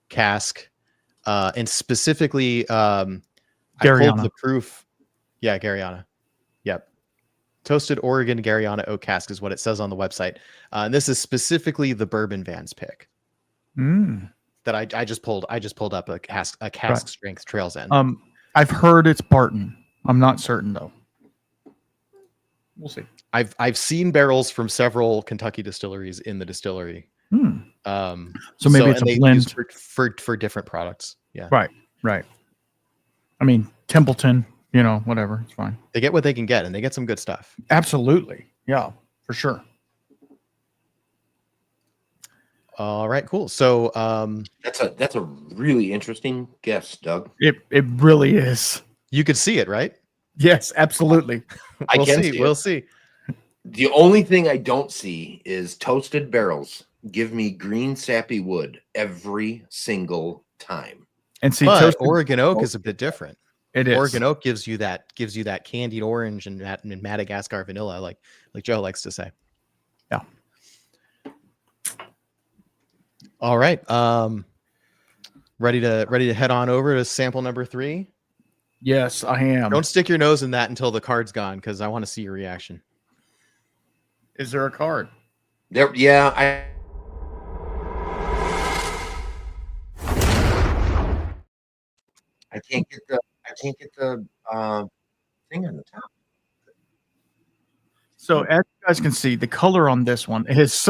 cask, and specifically, I pulled the proof. Yeah, Garyana. Yep. Toasted Oregon Garyana oak cask is what it says on the website. And this is specifically the bourbon Vans pick. That I just pulled up a cask strength Trail's End. I've heard it's Barton. I'm not certain though. We'll see. I've seen barrels from several Kentucky distilleries in the distillery. So maybe it's a blend for different products. Yeah. Right. I mean, Templeton, whatever. It's fine. They get what they can get, and they get some good stuff. Absolutely. Yeah, for sure. All right, cool. So that's a really interesting guess, Doug. It really is. You could see it, right? Yes, absolutely. We'll see. The only thing I don't see is toasted barrels. Give me green sappy wood every single time. And see, Oregon oak is a bit different. It is. Oregon oak gives you that candied orange and Madagascar vanilla, like Joe likes to say. Yeah. All right. Ready to head on over to sample number 3? Yes, I am. Don't stick your nose in that until the card's gone, because I want to see your reaction. Is there a card? There, yeah, I can't get the thing on the top. So guys can see, the color on this one is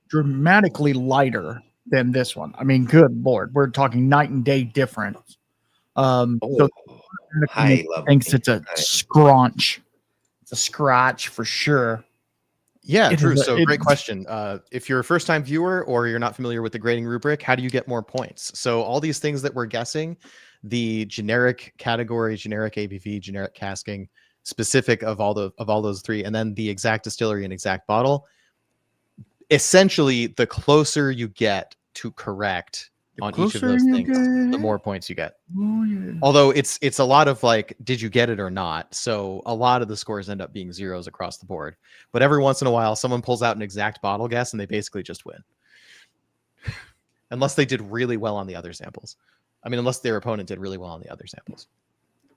dramatically lighter than this one. I mean, good Lord, we're talking night and day difference. So High level. thinks it's a scraunch. It's a scratch for sure. Yeah, true. So great question. If you're a first-time viewer or you're not familiar with the grading rubric, how do you get more points? So all these things that we're guessing, the generic category, generic ABV, generic casking, specific of all those three, and then the exact distillery and exact bottle. Essentially, the closer you get to correct on each of those things, the more points you get. Oh, yeah. Although it's a lot of like, did you get it or not? So a lot of the scores end up being zeros across the board. But every once in a while, someone pulls out an exact bottle guess and they basically just win. Unless they did really well on the other samples. I mean, unless their opponent did really well on the other samples.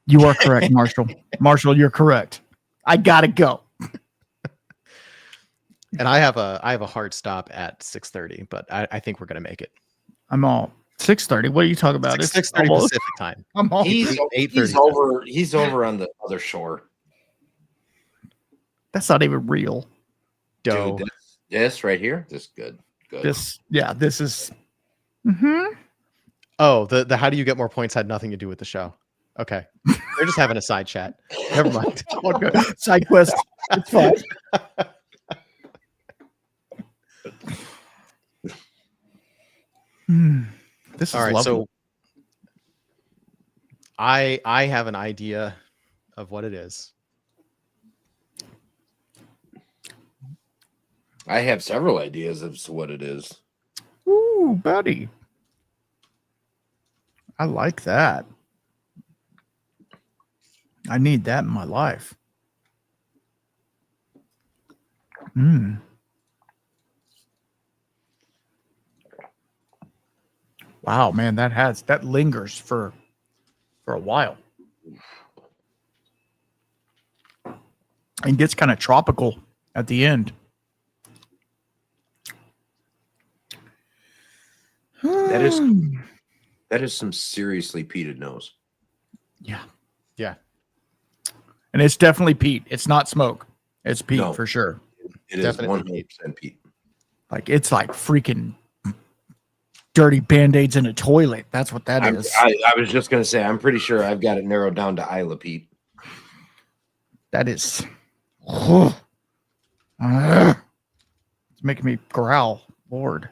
You are correct, Marshall. Marshall, you're correct. I gotta go. And I have a hard stop at 6:30, but I think we're gonna make it. I'm all 6:30. What are you talking about? 6:30 Pacific time. I'm all He's 8:30. He's over on the other shore. That's not even real. Dough. Dude, this right here, this good. This is. Mm-hmm. Oh, the how do you get more points had nothing to do with the show. Okay, they're just having a side chat. Never mind. Side quest. It's fine. This is all right. lovely. So I have an idea of what it is. I have several ideas as to what it is. Ooh, buddy. I like that. I need that in my life. Wow, man, that lingers for a while. And gets kind of tropical at the end. That is some seriously peated nose. Yeah. Yeah. And it's definitely peat. It's not smoke. It's peat for sure. It is 100% peat. Like it's like freaking dirty Band-Aids in a toilet. That's what that is. I was just going to say, I'm pretty sure I've got it narrowed down to Isla Pete. That is. It's making me growl. Lord.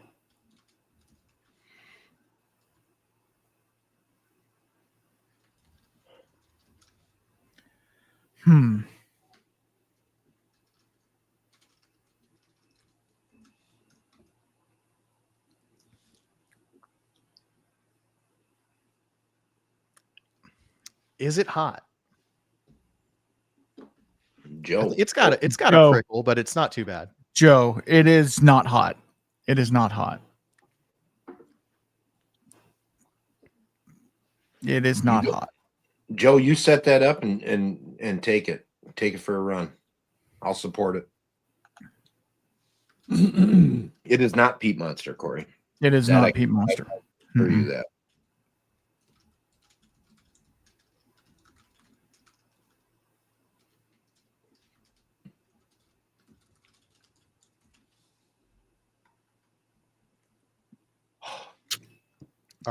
Is it hot? Joe. It's got a prickle, but it's not too bad. Joe, it is not hot. It is not hot. It is not hot. Joe, you set that up and take it. Take it for a run. I'll support it. It is not Peat Monster, Corey. It is not Peat Monster. For you that.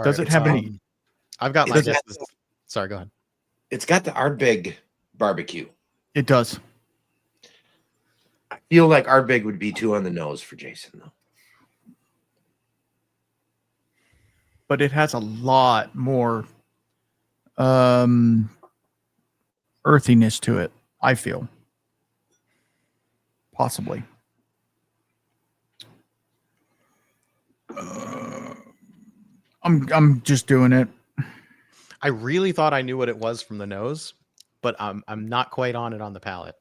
Does it have any? I've got my guesses. Sorry, go ahead. It's got the Ardbeg barbecue. It does. I feel like Ardbeg would be too on the nose for Jason, though. But it has a lot more earthiness to it, I feel. Possibly. I'm just doing it. I really thought I knew what it was from the nose, but I'm not quite on it on the palate.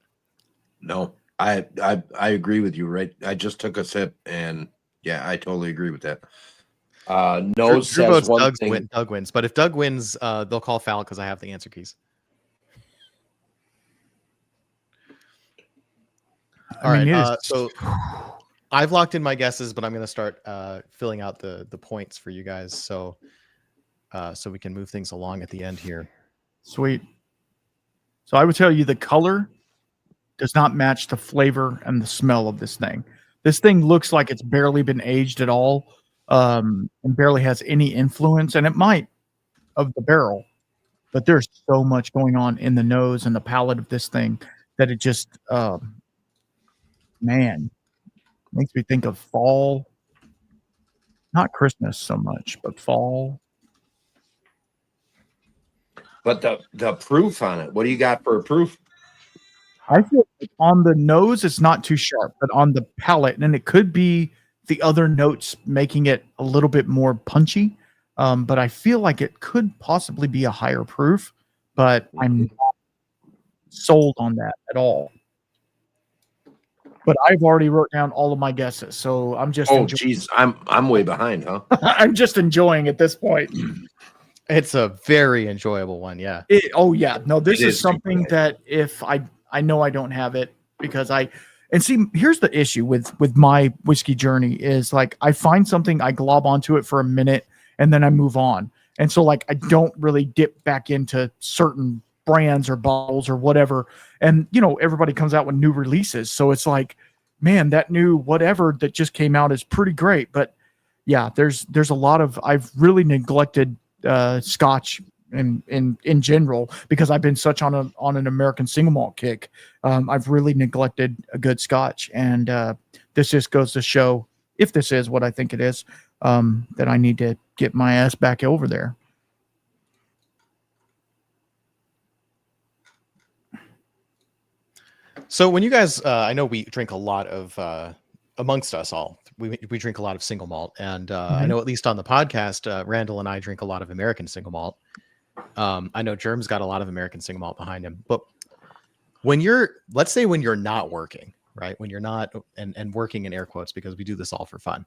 No, I agree with you. Right, I just took a sip, and yeah, I totally agree with that. Nose says one thing. Doug wins, but if Doug wins, they'll call foul because I have the answer keys. All right, so I've locked in my guesses, but I'm going to start filling out the points for you guys, so we can move things along at the end here. Sweet. So I would tell you the color does not match the flavor and the smell of this thing. This thing looks like it's barely been aged at all, and barely has any influence, and it might of the barrel, but there's so much going on in the nose and the palate of this thing that it just, man, makes me think of fall. Not Christmas so much, but fall. But the proof on it, what do you got for a proof? I feel like on the nose, it's not too sharp, but on the palate, and it could be the other notes making it a little bit more punchy. But I feel like it could possibly be a higher proof, but I'm not sold on that at all. But I've already wrote down all of my guesses, so I'm just. Oh, geez, I'm way behind, huh? I'm just enjoying at this point. It's a very enjoyable one. Yeah. Oh yeah, no, this It is is something super that if I know I don't have it because and see, here's the issue with my whiskey journey is like I find something, I glob onto it for a minute and then I move on. And so like I don't really dip back into certain brands or bottles or whatever. And you know, everybody comes out with new releases. So it's like, man, that new whatever that just came out is pretty great. But yeah, there's a lot of, I've really neglected Scotch in general because I've been such on an American single malt kick. I've really neglected a good Scotch, and this just goes to show, if this is what I think it is, that I need to get my ass back over there. So when you guys, I know we drink a lot of, amongst us all, we drink a lot of single malt, and I know at least on the podcast, Randall and I drink a lot of American single malt. I know Germ's got a lot of American single malt behind him, but let's say when you're not working, right? When you're not, and working in air quotes, because we do this all for fun,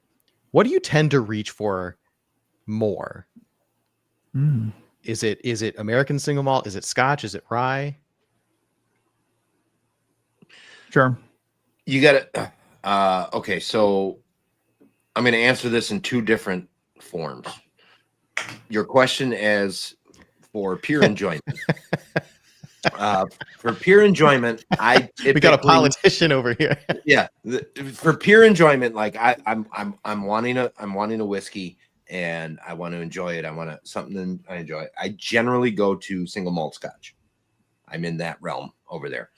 what do you tend to reach for more? Is it American single malt? Is it Scotch? Is it rye? Sure. You got it. Okay, so I'm going to answer this in two different forms. Your question is for pure enjoyment. For pure enjoyment, we got a politician over here. Yeah, for pure enjoyment, like I'm wanting a whiskey and I want to enjoy it. I want something I enjoy. I generally go to single malt Scotch. I'm in that realm over there.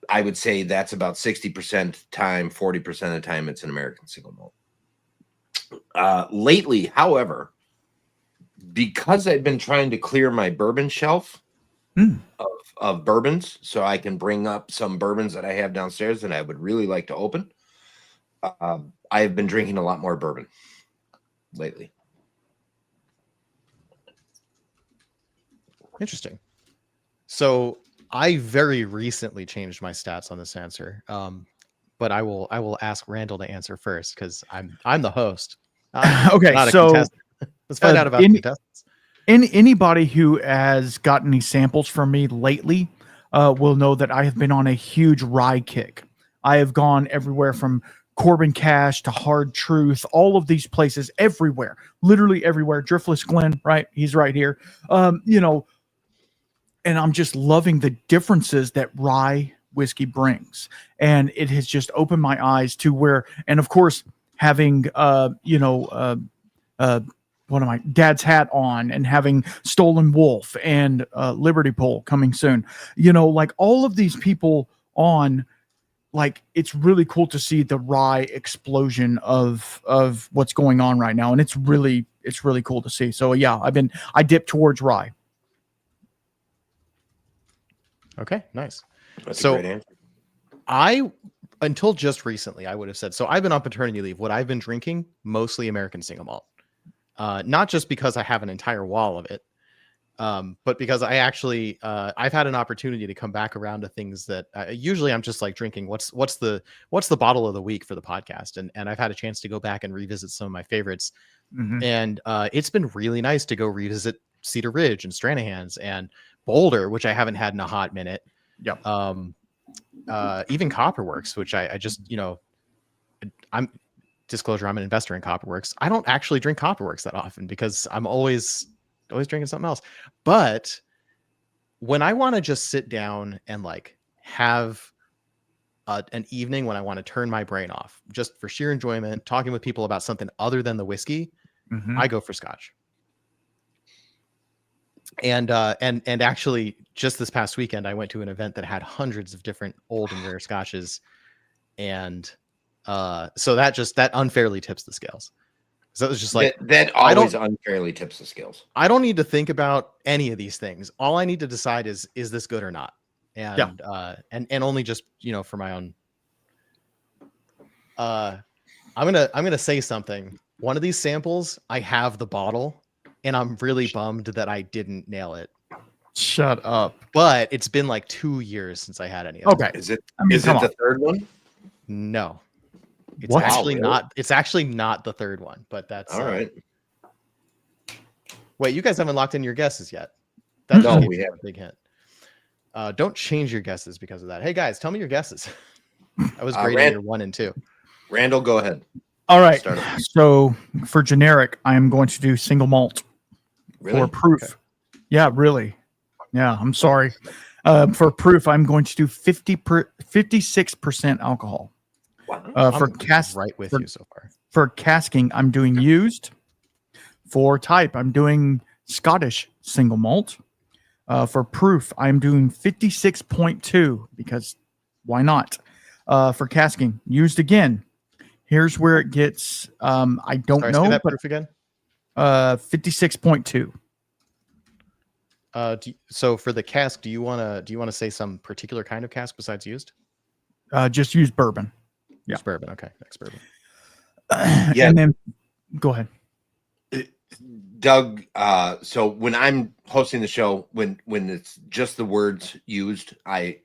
I would say that's about 60% time, 40% of the time it's an American single malt. Lately, however, because I've been trying to clear my bourbon shelf of bourbons so I can bring up some bourbons that I have downstairs that I would really like to open, I have been drinking a lot more bourbon lately. Interesting. So I very recently changed my stats on this answer, but I will ask Randall to answer first because I'm the host. Okay, so let's find out about the contestants. Anybody who has gotten any samples from me lately will know that I have been on a huge rye kick. I have gone everywhere from Corbin Cash to Hard Truth, all of these places, everywhere, literally everywhere. Driftless Glen, right? He's right here. You know. And I'm just loving the differences that rye whiskey brings. And it has just opened my eyes to where, and of course, having, one of my dad's hat on and having Stolen Wolf and Liberty Pole coming soon, you know, like all of these people on, like, it's really cool to see the rye explosion of what's going on right now. And it's really cool to see. So yeah, I dipped towards rye. Okay, nice. That's a great answer. Until just recently, I would have said, so I've been on paternity leave. What I've been drinking, mostly American single malt. Not just because I have an entire wall of it, but because I actually, I've had an opportunity to come back around to things that usually I'm just like drinking. What's the bottle of the week for the podcast? And I've had a chance to go back and revisit some of my favorites. And it's been really nice to go revisit Cedar Ridge and Stranahan's and Boulder, which I haven't had in a hot minute. Yep. Even Copperworks, which I just, you know, I'm an investor in Copperworks. I don't actually drink Copperworks that often because I'm always drinking something else. But when I want to just sit down and like have an evening when I want to turn my brain off, just for sheer enjoyment, talking with people about something other than the whiskey, I go for Scotch. And actually, just this past weekend, I went to an event that had hundreds of different old and rare Scotches, and so that unfairly tips the scales. So it was just like that always unfairly tips the scales. I don't need to think about any of these things. All I need to decide is this good or not, and only just for my own. I'm gonna say something. One of these samples, I have the bottle, and I'm really bummed that I didn't nail it. Shut up. But it's been like 2 years since I had any of Okay. it. Is it the third one? No. It's What? actually Wow, not. It's actually not the third one, but that's all right. Wait, you guys haven't locked in your guesses yet. No, just we a haven't. big hint. Don't change your guesses because of that. Hey guys, tell me your guesses. I was grading your 1 and 2. Randall, go ahead. All right. Start off. So for generic, I am going to do single malt Really? for proof. Okay. Yeah, really. Yeah, I'm sorry. For proof, I'm going to do 56% alcohol. Wow. For I'm right with you so far. For casking, I'm doing used. For type, I'm doing Scottish single malt. For proof, I'm doing 56.2 because why not? For casking, used again. Here's where it gets. I don't know. Say that but proof again. 56.2. So for the cask, do you want to say some particular kind of cask besides used? Just use bourbon. Yeah. Just bourbon. Okay, next bourbon. Yeah. And then go ahead. Doug, so when I'm hosting the show, when it's just the words used, I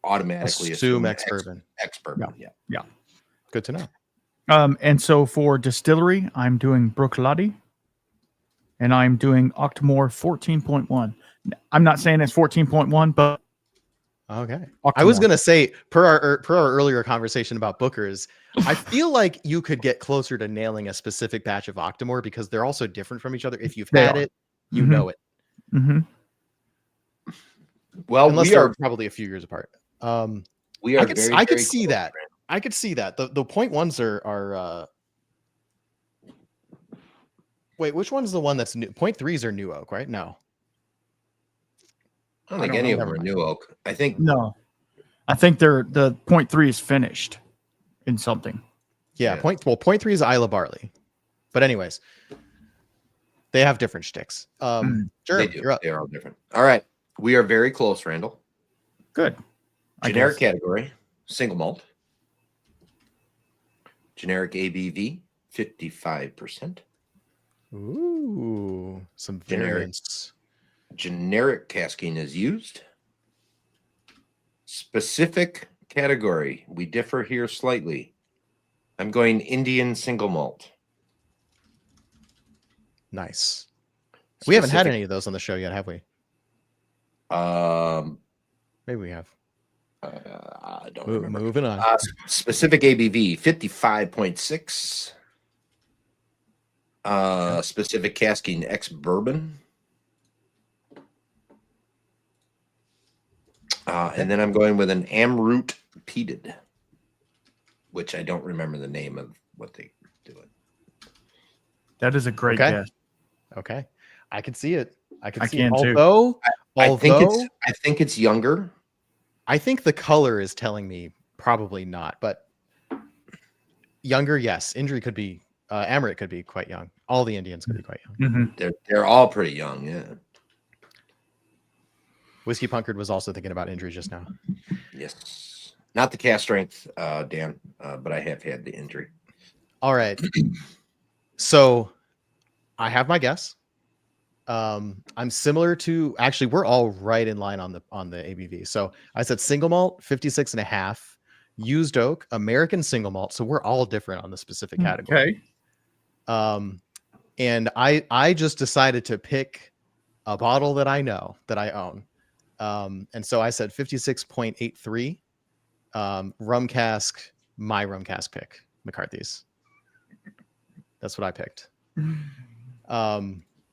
automatically assume ex-bourbon. Ex-bourbon. Yeah. Good to know. And so for distillery, I'm doing Bruichladdich, and I'm doing Octomore 14.1. I'm not saying it's 14.1, but Okay. Octomore. I was gonna say per our earlier conversation about Bookers, I feel like you could get closer to nailing a specific batch of Octomore because they're also different from each other. If you've had it, you know it. Mm-hmm. Well, Unless we they're are probably a few years apart. we are I could very see close, that. I could see that. The 0.1s are wait, which one's the one that's new? 0.3s are New Oak, right? No. I don't think any of them are New Oak. I think No. I think the 0.3 is finished in something. Yeah, Yeah. 0.3 is Isla Barley. But anyways, they have different shticks. they Jeremy, do. you're up. They're all different. All right. We are very close, Randall. Good. Generic category, single malt. Generic ABV, 55%. Ooh, some Generic. variants. Generic casking is used. Specific category, we differ here slightly. I'm going Indian single malt. Nice. We haven't had Specific- any of those on the show yet, have we? Maybe we have. I don't remember. Moving on. Specific ABV, 55.6. Specific casking, ex-bourbon. And then I'm going with an Amroot peated, which I don't remember the name of what they do it. That is a great guess. Okay. I can see it. I can see can it. too. Although I think it's younger. I think the color is telling me probably not, but younger, yes. Injury could be Amaret could be quite young. All the Indians could be quite young. Mm-hmm. They're all pretty young, yeah. Whiskey Punkard was also thinking about injury just now. Yes. Not the cast strength, Dan, but I have had the injury. All right. So I have my guess. I'm similar to actually we're all right in line on the ABV. So I said single malt 56.5, used oak, American single malt. So we're all different on the specific category. Okay. And I just decided to pick a bottle that I know that I own. And so I said 56.83 rum cask, my rum cask pick, McCarthy's. That's what I picked.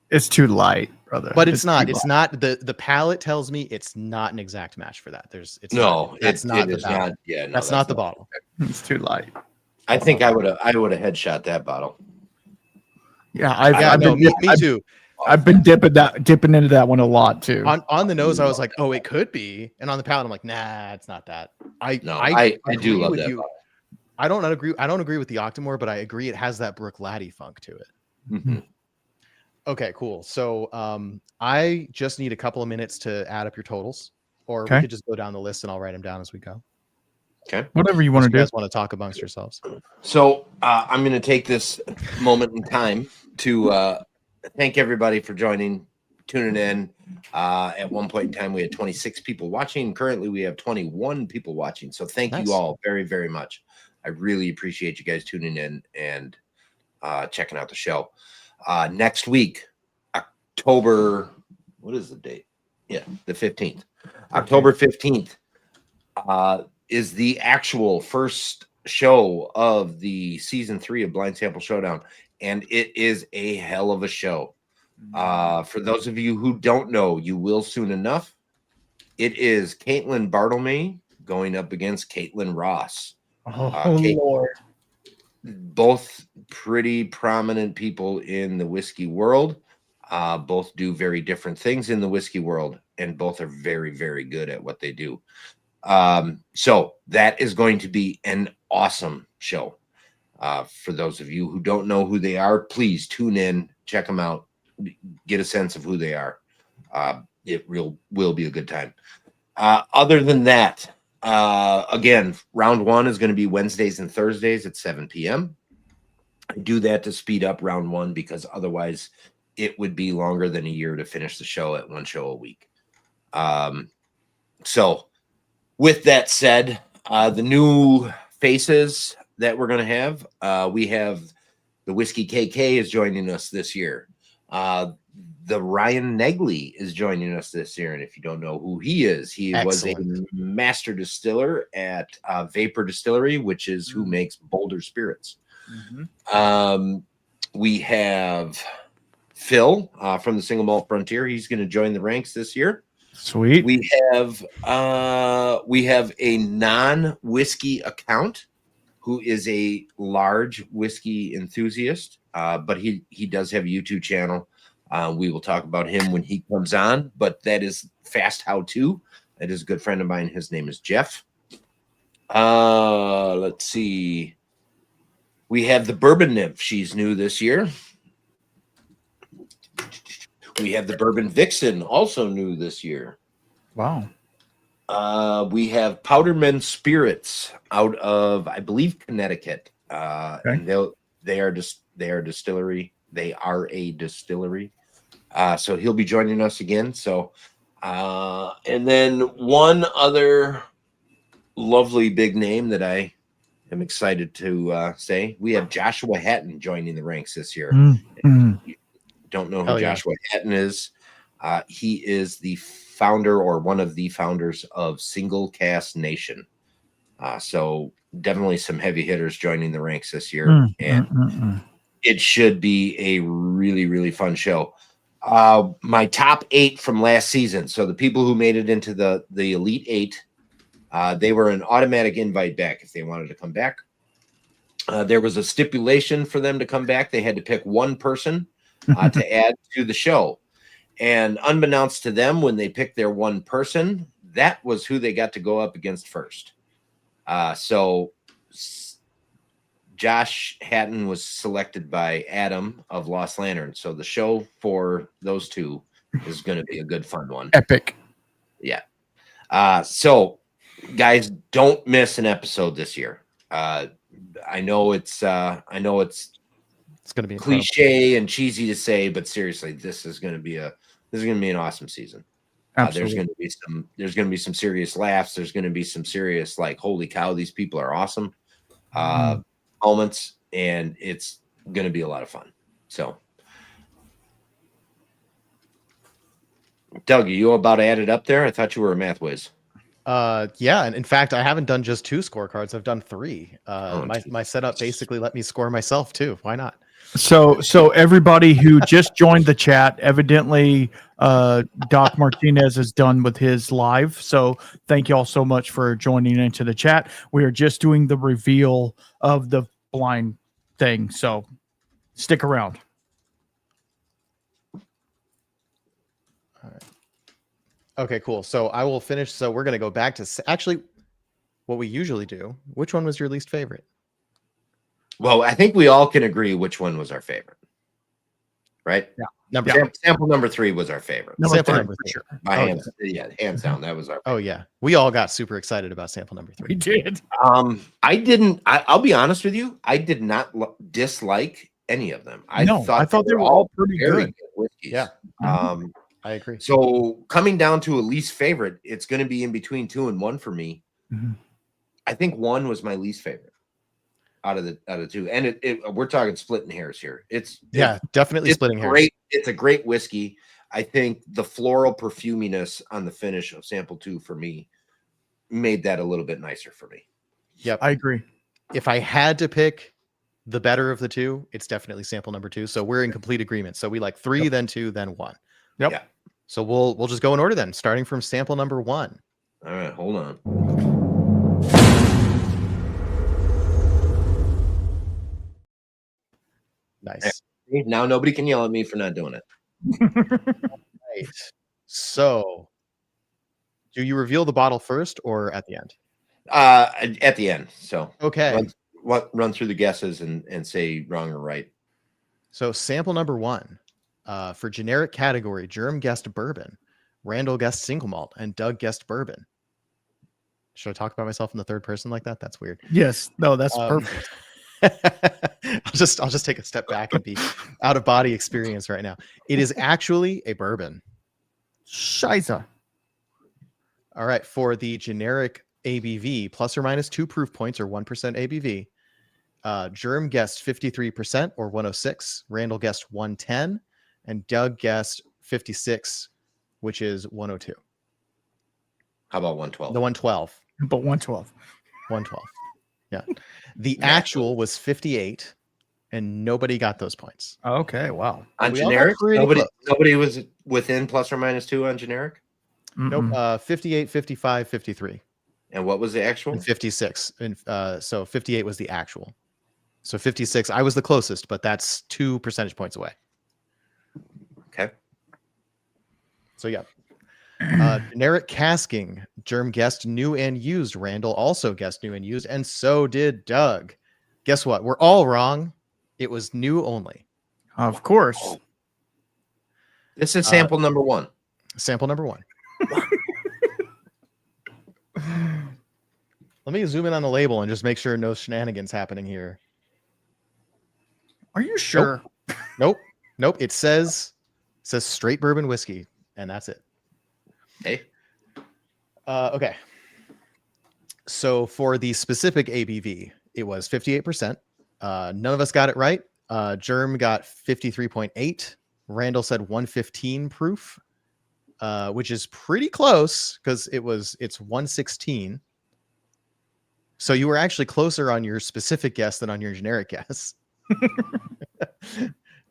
It's too light, brother. But it's not. too It's light. not. The palette tells me it's not an exact match for that. It's No, not. That's it not the is bottle. not. Yeah, no, That's not the bottle. It's too light. I think I would have headshot that bottle. Yeah, Me too. I've been dipping into that one a lot too. On the nose, I was like, oh, it could be, and on the palate, I'm like, nah, it's not that. I do agree love with that you. bottle. I don't agree with the Octomore, but I agree it has that Brook Laddie funk to it. Mm-hmm. Okay, cool. So I just need a couple of minutes to add up your totals, or we could just go down the list and I'll write them down as we go. Okay. Whatever you want to do. You guys want to talk amongst yourselves? So I'm going to take this moment in time to thank everybody for tuning in. At one point in time, we had 26 people watching. Currently, we have 21 people watching. So thank you all very, very much. I really appreciate you guys tuning in and checking out the show. Next week, October, what is the date? Yeah, the 15th. October 15th is the actual first show of the season 3 of Blind Sample Showdown. And it is a hell of a show. For those of you who don't know, you will soon enough. It is Caitlin Bartlemy going up against Caitlin Ross. Lord. Both pretty prominent people in the whiskey world. Both do very different things in the whiskey world, and both are very, very good at what they do. So that is going to be an awesome show. For those of you who don't know who they are, please tune in, check them out, get a sense of who they are. It will be a good time. Other than that, again, round 1 is going to be Wednesdays and Thursdays at 7 p.m. I do that to speed up round 1 because otherwise it would be longer than a year to finish the show at one show a week. So with that said, the new faces that we're going to have, we have the Whiskey KK is joining us this year. The Ryan Negley is joining us this year. And if you don't know who he is, he was a master distiller at Vapor Distillery, which is who makes Boulder Spirits. We have Phil from the Single Malt Frontier. He's going to join the ranks this year. Sweet. We have a non-whiskey account who is a large whiskey enthusiast, but he does have a YouTube channel. We will talk about him when he comes on, but that is Fast How To. That is a good friend of mine. His name is Jeff. Let's see. We have the Bourbon Nymph. She's new this year. We have the Bourbon Vixen, also new this year. Wow. We have Powderman Spirits out of, I believe, Connecticut. And they are a distillery. They are a distillery. So he'll be joining us again. So, and then one other lovely big name that I am excited to say, we have Joshua Hatton joining the ranks this year. Don't know who Joshua Hatton is. He is the founder or one of the founders of Single Cask Nation. So definitely some heavy hitters joining the ranks this year. And it should be a really, really fun show. My top 8 from last season. So the people who made it into the Elite 8, they were an automatic invite back if they wanted to come back. There was a stipulation for them to come back. They had to pick one person to add to the show. And unbeknownst to them, when they picked their one person, that was who they got to go up against first. So Josh Hatton was selected by Adam of Lost Lantern. So the show for those two is going to be a good, fun one. Epic. Yeah. So guys, don't miss an episode this year. I know it's going to be cliche and cheesy to say, but seriously, this is going to be an awesome season. There's going to be some serious laughs. There's going to be some serious, like, holy cow, these people are awesome moments, and it's going to be a lot of fun. So, Doug, are you about to add it up there? I thought you were a math whiz. Yeah, and in fact, I haven't done just 2 scorecards. I've done 3. Oh, My setup basically let me score myself too. Why not? So everybody who just joined the chat, evidently, Doc Martinez is done with his live. So thank you all so much for joining into the chat. We are just doing the reveal of the blind thing. So stick around. All right. Okay, cool. So I will finish. So we're gonna go back to actually what we usually do. Which one was your least favorite? Well, I think we all can agree which one was our favorite, right? Yeah. Sample number 3 was our favorite. Sample number 3. Sure. By hands, yeah, hands down, that was our favorite. Oh yeah, we all got super excited about sample number 3. We did. I didn't. I'll be honest with you. I did not dislike any of them. I thought they were all pretty good whiskeys. Yeah. I agree. So coming down to a least favorite, it's going to be in between 2 and 1 for me. Mm-hmm. I think 1 was my least favorite out of the 2, and we're talking splitting hairs here. It's definitely splitting hairs. It's a great whiskey. I think the floral perfuminess on the finish of sample 2 for me made that a little bit nicer for me. Yep, I agree. If I had to pick the better of the 2, it's definitely sample number 2. So we're in complete agreement. So we like 3, then 2, then 1. Yep. Yeah. So we'll just go in order then, starting from sample number 1. All right, hold on. Nice. Now nobody can yell at me for not doing it. Right. So, do you reveal the bottle first or at the end? At the end. So okay, run through the guesses and say wrong or right. So sample number 1, for generic category, Germ guessed bourbon, Randall guessed single malt, and Doug guessed bourbon. Should I talk about myself in the third person like that? That's weird. Yes. No, that's perfect. I'll just take a step back and be out of body experience right now. It is actually a bourbon. Shiza. All right, for the generic ABV, plus or minus 2 proof points or 1% ABV. Germ guessed 53% or 106. Randall guessed 110, and Doug guessed 56, which is 102. How about 112? The 112. But 112. 112. Yeah. The actual was 58, and nobody got those points. Okay, wow. On generic, nobody was within plus or minus 2 on generic? Nope. 58, 55, 53. And what was the actual? And 56. And so 58 was the actual. So 56, I was the closest, but that's 2 percentage points away. Okay. So yeah. Generic casking, Germ guessed new and used. Randall also guessed new and used, and so did Doug. Guess what? We're all wrong. It was new only. Of course. This is sample number 1. Sample number 1. Let me zoom in on the label and just make sure no shenanigans happening here. Are you sure? Nope. It says straight bourbon whiskey, and that's it. Hey. Okay. So for the specific ABV, it was 58%. None of us got it right. Germ got 53.8. Randall said 115 proof, which is pretty close because it's 116. So you were actually closer on your specific guess than on your generic guess.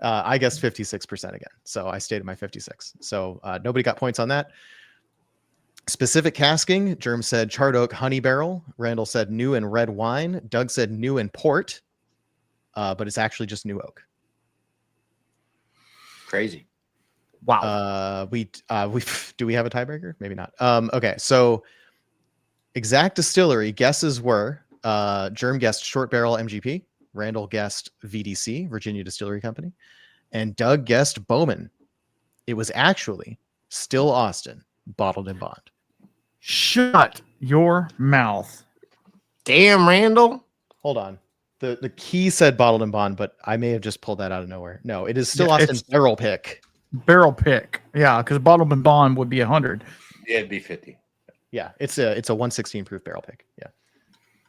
I guessed 56% again. So I stayed at my 56. So nobody got points on that. Specific casking, Germ said charred oak honey barrel. Randall said new and red wine. Doug said new and port, but it's actually just new oak. Crazy. Wow. We do we have a tiebreaker? Maybe not. Okay, so exact distillery guesses were Germ guessed short barrel MGP. Randall guessed VDC, Virginia Distillery Company, and Doug guessed Bowman. It was actually Still Austin, bottled in bond. Shut your mouth. Damn, Randall. Hold on. The key said bottled in bond, but I may have just pulled that out of nowhere. No, it is Still Austin barrel pick. Barrel pick. Yeah, because bottled in bond would be 100. Yeah, it'd be 50. Yeah, it's a 116 proof barrel pick. Yeah.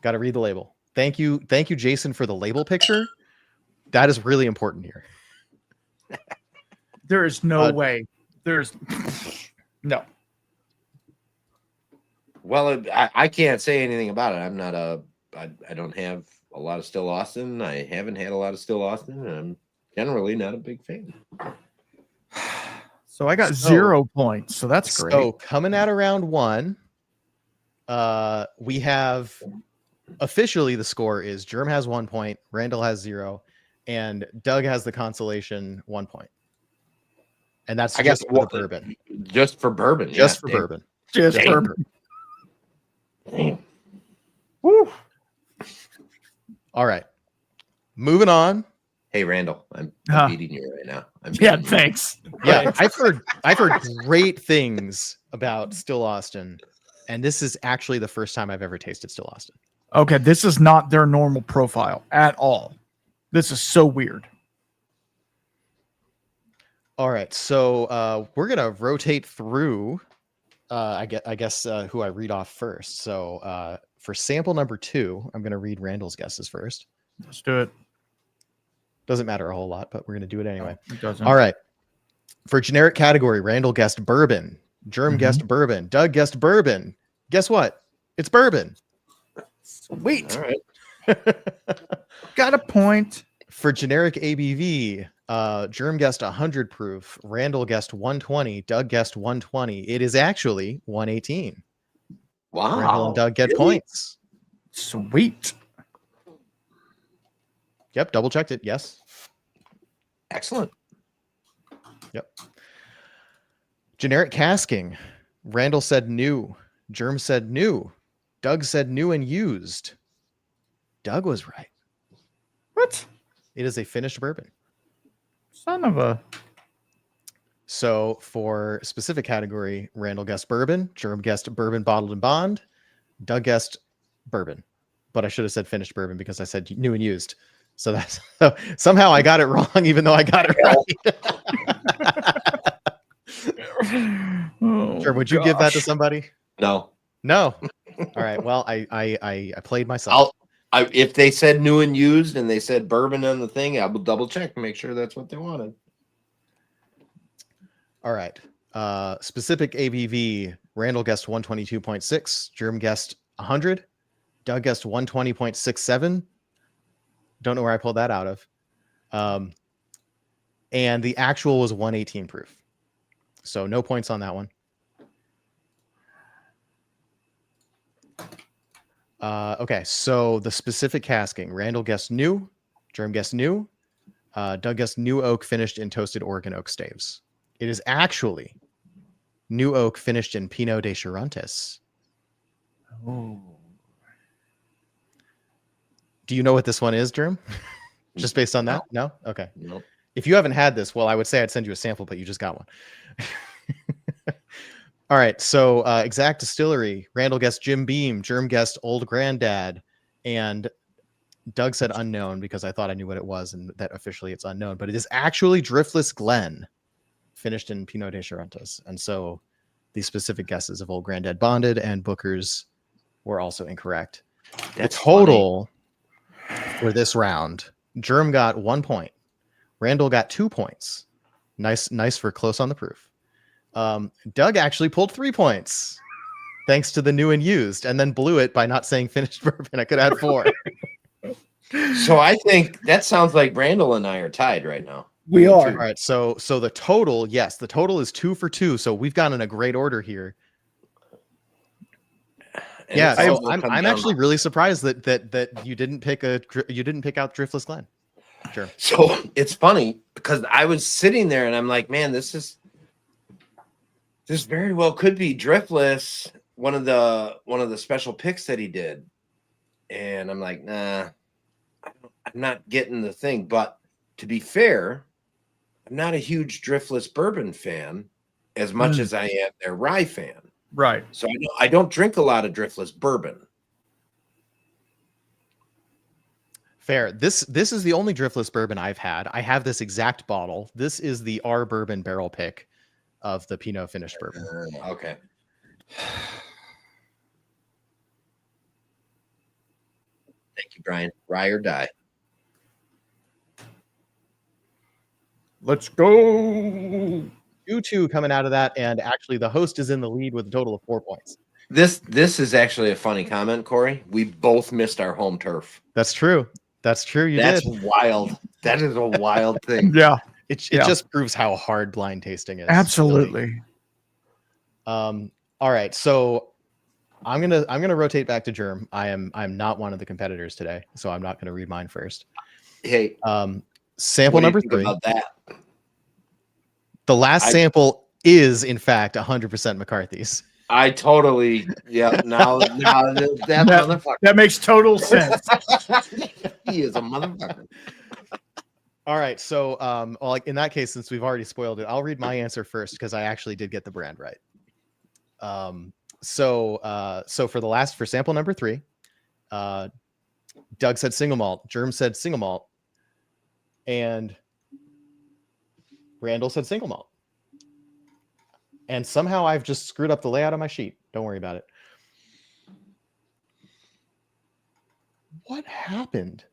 Got to read the label. Thank you, Jason, for the label picture. That is really important here. There is no way. There's no. Well, I can't say anything about it. I'm not I don't have a lot of Still Austin. I haven't had a lot of Still Austin, and I'm generally not a big fan. So I got 0 points. So that's great. So coming out of round 1, we have officially the score is Germ has 1 point, Randall has 0, and Doug has the consolation 1 point. And that's just for the bourbon. Just for bourbon. Just for bourbon. Just Damn. bourbon. Damn. Woo. All right. Moving on. Hey Randall, I'm beating you right now. Thanks. Yeah, I've heard great things about Still Austin, and this is actually the first time I've ever tasted Still Austin. Okay, this is not their normal profile at all. This is so weird. All right, so we're gonna rotate through. I guess who I read off first. So for sample number 2, I'm gonna read Randall's guesses first. Let's do it. Doesn't matter a whole lot, but we're gonna do it anyway. It doesn't. All right. For generic category, Randall guessed bourbon. Germ guessed bourbon. Doug guessed bourbon. Guess what? It's bourbon. Sweet. All right. Got a point. For generic ABV, Germ guessed 100 proof. Randall guessed 120. Doug guessed 120. It is actually 118. Wow. Randall and Doug get points. Sweet. Yep, double checked it. Yes. Excellent. Yep. Generic casking. Randall said new. Germ said new. Doug said new and used. Doug was right. What? It is a finished bourbon. Son of a. So for specific category, Randall guessed bourbon. Germ guessed bourbon bottled and bond. Doug guessed bourbon. But I should have said finished bourbon because I said new and used. So that's somehow I got it wrong, even though I got it right. Sure. Would you give that to somebody? No. No. All right. Well, I played myself. If they said new and used and they said bourbon on the thing, I will double check and make sure that's what they wanted. All right. Specific ABV, Randall guessed 122.6. Germ guessed 100. Doug guessed 120.67. Don't know where I pulled that out of. And the actual was 118 proof. So no points on that one. Okay, so the specific casking. Randall guessed new. Germ guessed new. Doug guessed new oak finished in toasted Oregon oak staves. It is actually new oak finished in Pinot de Charentais. Oh. Do you know what this one is, Germ? Just based on that? No? Okay. Nope. If you haven't had this, well, I would say I'd send you a sample, but you just got one. All right. So Exact Distillery, Randall guessed Jim Beam, Germ guessed Old Granddad, and Doug said unknown because I thought I knew what it was and that officially it's unknown, but it is actually Driftless Glen, finished in Pinot de Charentais. And so the specific guesses of Old Granddad Bonded and Booker's were also incorrect. The total for this round, Germ got 1 point. Randall got 2 points. Nice for close on the proof. Doug actually pulled 3 points thanks to the new and used, and then blew it by not saying finished bourbon. I could add 4. So I think that sounds like Randall and I are tied right now. We are. All right. So the total, yes, the total is 2 for 2. So we've gone in a great order here. And Yeah, it's so also come I'm down- actually really surprised that you didn't pick out Driftless Glen. Sure. So it's funny because I was sitting there and I'm like, man, this very well could be Driftless, one of the special picks that he did. And I'm like, nah, I'm not getting the thing. But to be fair, I'm not a huge Driftless bourbon fan as much as I am their rye fan. Right. So I don't drink a lot of Driftless bourbon. Fair. This is the only Driftless bourbon I've had. I have this exact bottle. This is the R bourbon barrel pick of the Pinot finished bourbon. Okay. Thank you, Brian. Rye or die. Let's go. 2-2 coming out of that, and actually the host is in the lead with a total of 4 points. This is actually a funny comment, Corey. We both missed our home turf. That's true. That's true. You That's did. wild. That is a wild thing. Yeah, It Yeah. just proves how hard blind tasting is. absolutely. All right, so I'm gonna rotate back to Germ. I'm not one of the competitors today, so I'm not gonna read mine first. Hey, Sample what do you number think 3. about that? The last sample is in fact 100% McCarthy's. I totally, yeah. Now that motherfucker. That makes total sense. He is a motherfucker. All right, so well, like in that case, since we've already spoiled it, I'll read my answer first because I actually did get the brand right. So for sample number 3, Doug said single malt, Germ said single malt, and Randall said single malt. And somehow I've just screwed up the layout of my sheet. Don't worry about it. What happened?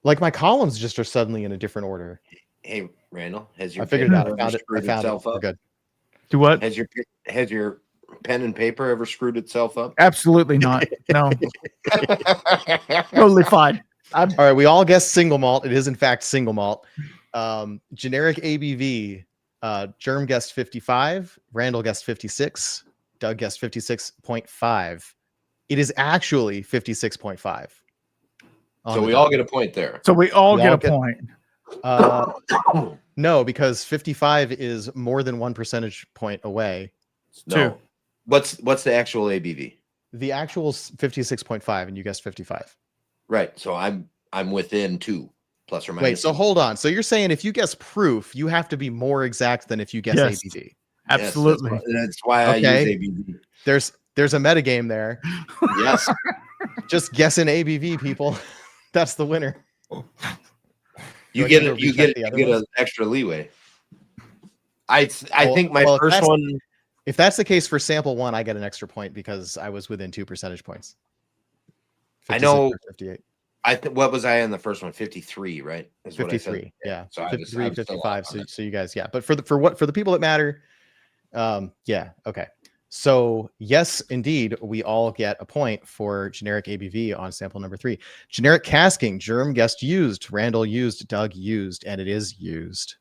Like my columns just are suddenly in a different order. Hey, Randall, has your I figured it out. pen I found it. screwed itself We're up? good. Do what? Has your pen and paper ever screwed itself up? Absolutely not. No, totally fine. All right, we all guessed single malt. It is in fact single malt. Generic ABV. Germ guessed 55. Randall guessed 56. Doug guessed 56.5. It is actually 56.5. So we all get a point there. So we all get a point. No, because 55 is more than 1 percentage point away. No. What's the actual ABV? The actual 56.5, and you guessed 55. Right. So I'm within 2 plus or minus. Wait, so hold on. So you're saying if you guess proof, you have to be more exact than if you guess Yes. ABV. Absolutely. Yes, that's why I use ABV. There's a metagame there. Yes. Just guessing ABV, people. That's the winner. You get an extra leeway. I think my first one. If that's the case for sample 1, I get an extra point because I was within 2 percentage points. I know. 58. What was I in the first one? 53, right? Is 53. Yeah. So 53, 55. So you guys, yeah. But for the people that matter, yeah. Okay. So yes, indeed, we all get a point for generic ABV on sample number 3. Generic casking, Germ guessed used, Randall used, Doug used, and it is used.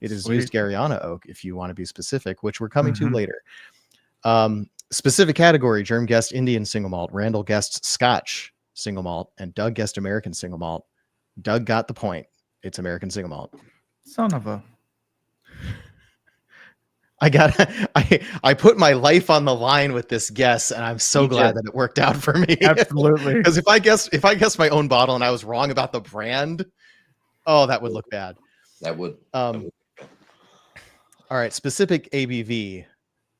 It is used Gariana oak, if you want to be specific, which we're coming to later. Specific category, Germ guessed Indian single malt, Randall guessed Scotch single malt, and Doug guessed American single malt. Doug got the point. It's American single malt. Son of a. I put my life on the line with this guess, and I'm so glad that it worked out for me. Absolutely. Because if I guessed my own bottle and I was wrong about the brand, oh, that would look bad. That would. All right, specific ABV.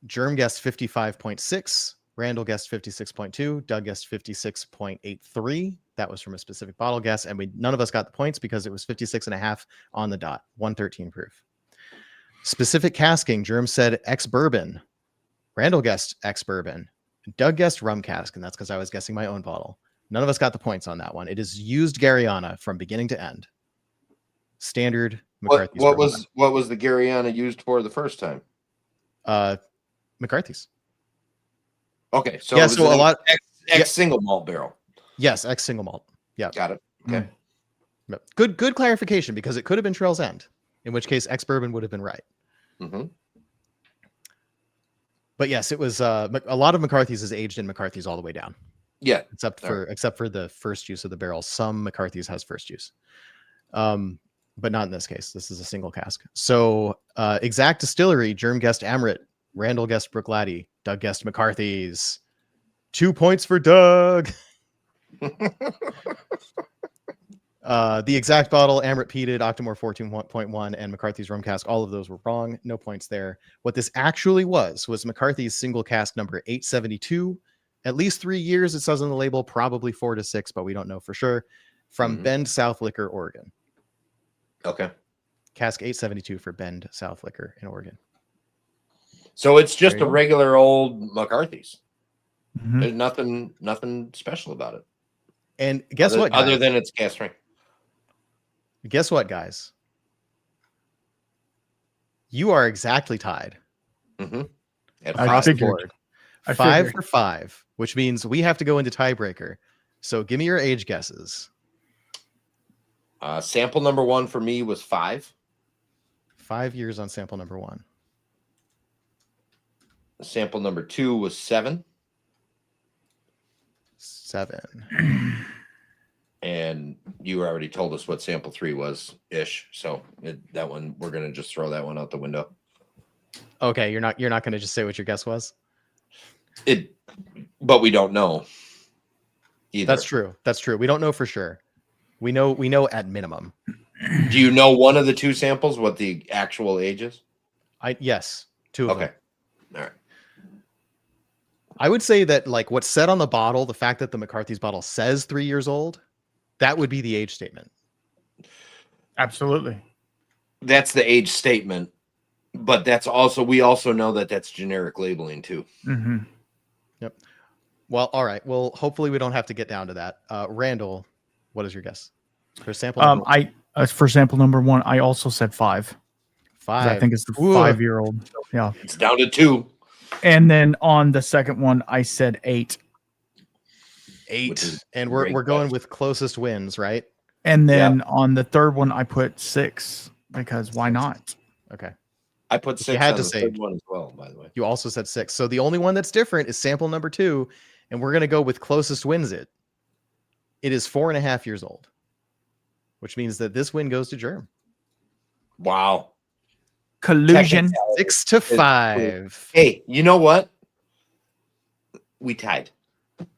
Germ guessed 55.6. Randall guessed 56.2. Doug guessed 56.83. That was from a specific bottle guess, and none of us got the points because it was 56.5 on the dot. 113 proof. Specific casking, Germ said ex-bourbon. Randall guessed ex-bourbon. Doug guessed rum cask, and that's because I was guessing my own bottle. None of us got the points on that one. It is used Gariana from beginning to end. Standard McCarthy's. What was the Gariana used for the first time? McCarthy's. Okay, so yeah, so a lot ex single malt barrel. Yes, ex single malt. Yeah, got it. Okay, good clarification because it could have been Trail's End, in which case ex bourbon would have been right. Mm-hmm. But yes, it was a lot of McCarthy's is aged in McCarthy's all the way down. Yeah, except for the first use of the barrel. Some McCarthy's has first use, but not in this case. This is a single cask. So exact distillery, Germ guessed Amrit, Randall guessed Brookladdy, Doug guessed McCarthy's. 2 points for Doug. The exact bottle, Amrit peated, Octomore 14.1, and McCarthy's rum cask, all of those were wrong. No points there. What this actually was McCarthy's single cask number 872. At least 3 years, it says on the label, probably 4 to 6, but we don't know for sure. From Bend South Liquor, Oregon. Okay. Cask 872 for Bend South Liquor in Oregon. So it's just a regular old McCarthy's. Mm-hmm. There's nothing special about it. And guess what, guys? Other than it's cast strength. Guess what, guys? You are exactly tied. Mm-hmm. Across the board. 5 for 5, which means we have to go into tiebreaker. So give me your age guesses. Sample number 1 for me was 5. 5 years on sample number 1. Sample number 2 was 7. 7. And you already told us what sample 3 was ish. So that one, we're going to just throw that one out the window. Okay. You're not going to just say what your guess was. But we don't know either. That's true. That's true. We don't know for sure. We know at minimum. Do you know one of the 2 samples, what the actual age is? Yes. 2 of them. Okay. All right. I would say that like what's said on the bottle, the fact that the McCarthy's bottle says 3 years old, that would be the age statement. Absolutely. That's the age statement, but we also know that that's generic labeling too. Mm-hmm. Yep. Well, all right. Well, hopefully we don't have to get down to that. Randall, what is your guess for sample? For sample number 1, I also said 5. 5. I think it's the 5-year-old. Yeah. It's down to 2. And then on the second one, I said 8. 8. And we're going with closest wins, right? And then on the third one, I put 6 because why not? Okay. I put 6 had on to the say third one as well, by the way. You also said 6. So the only one that's different is sample number 2, and we're going to go with closest wins it. It is 4.5 years old, which means that this win goes to Germ. Wow. Collusion. 6-5. Hey, you know what? We tied.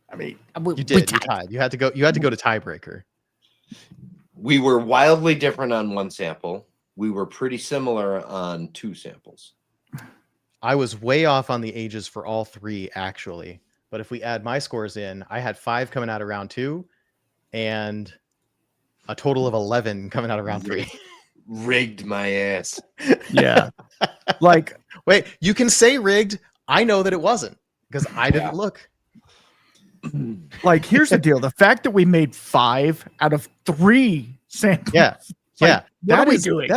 I mean, You did. You tied. You had to go to tiebreaker. We were wildly different on 1 sample. We were pretty similar on 2 samples. I was way off on the ages for all 3, actually. But if we add my scores in, I had 5 coming out of round 2 and a total of 11 coming out of round 3. Rigged my ass. Yeah. Like, wait, you can say rigged. I know that it wasn't because I didn't look. Like, here's the deal. The fact that we made 5 out of 3 samples. Yeah. Like, what are we doing?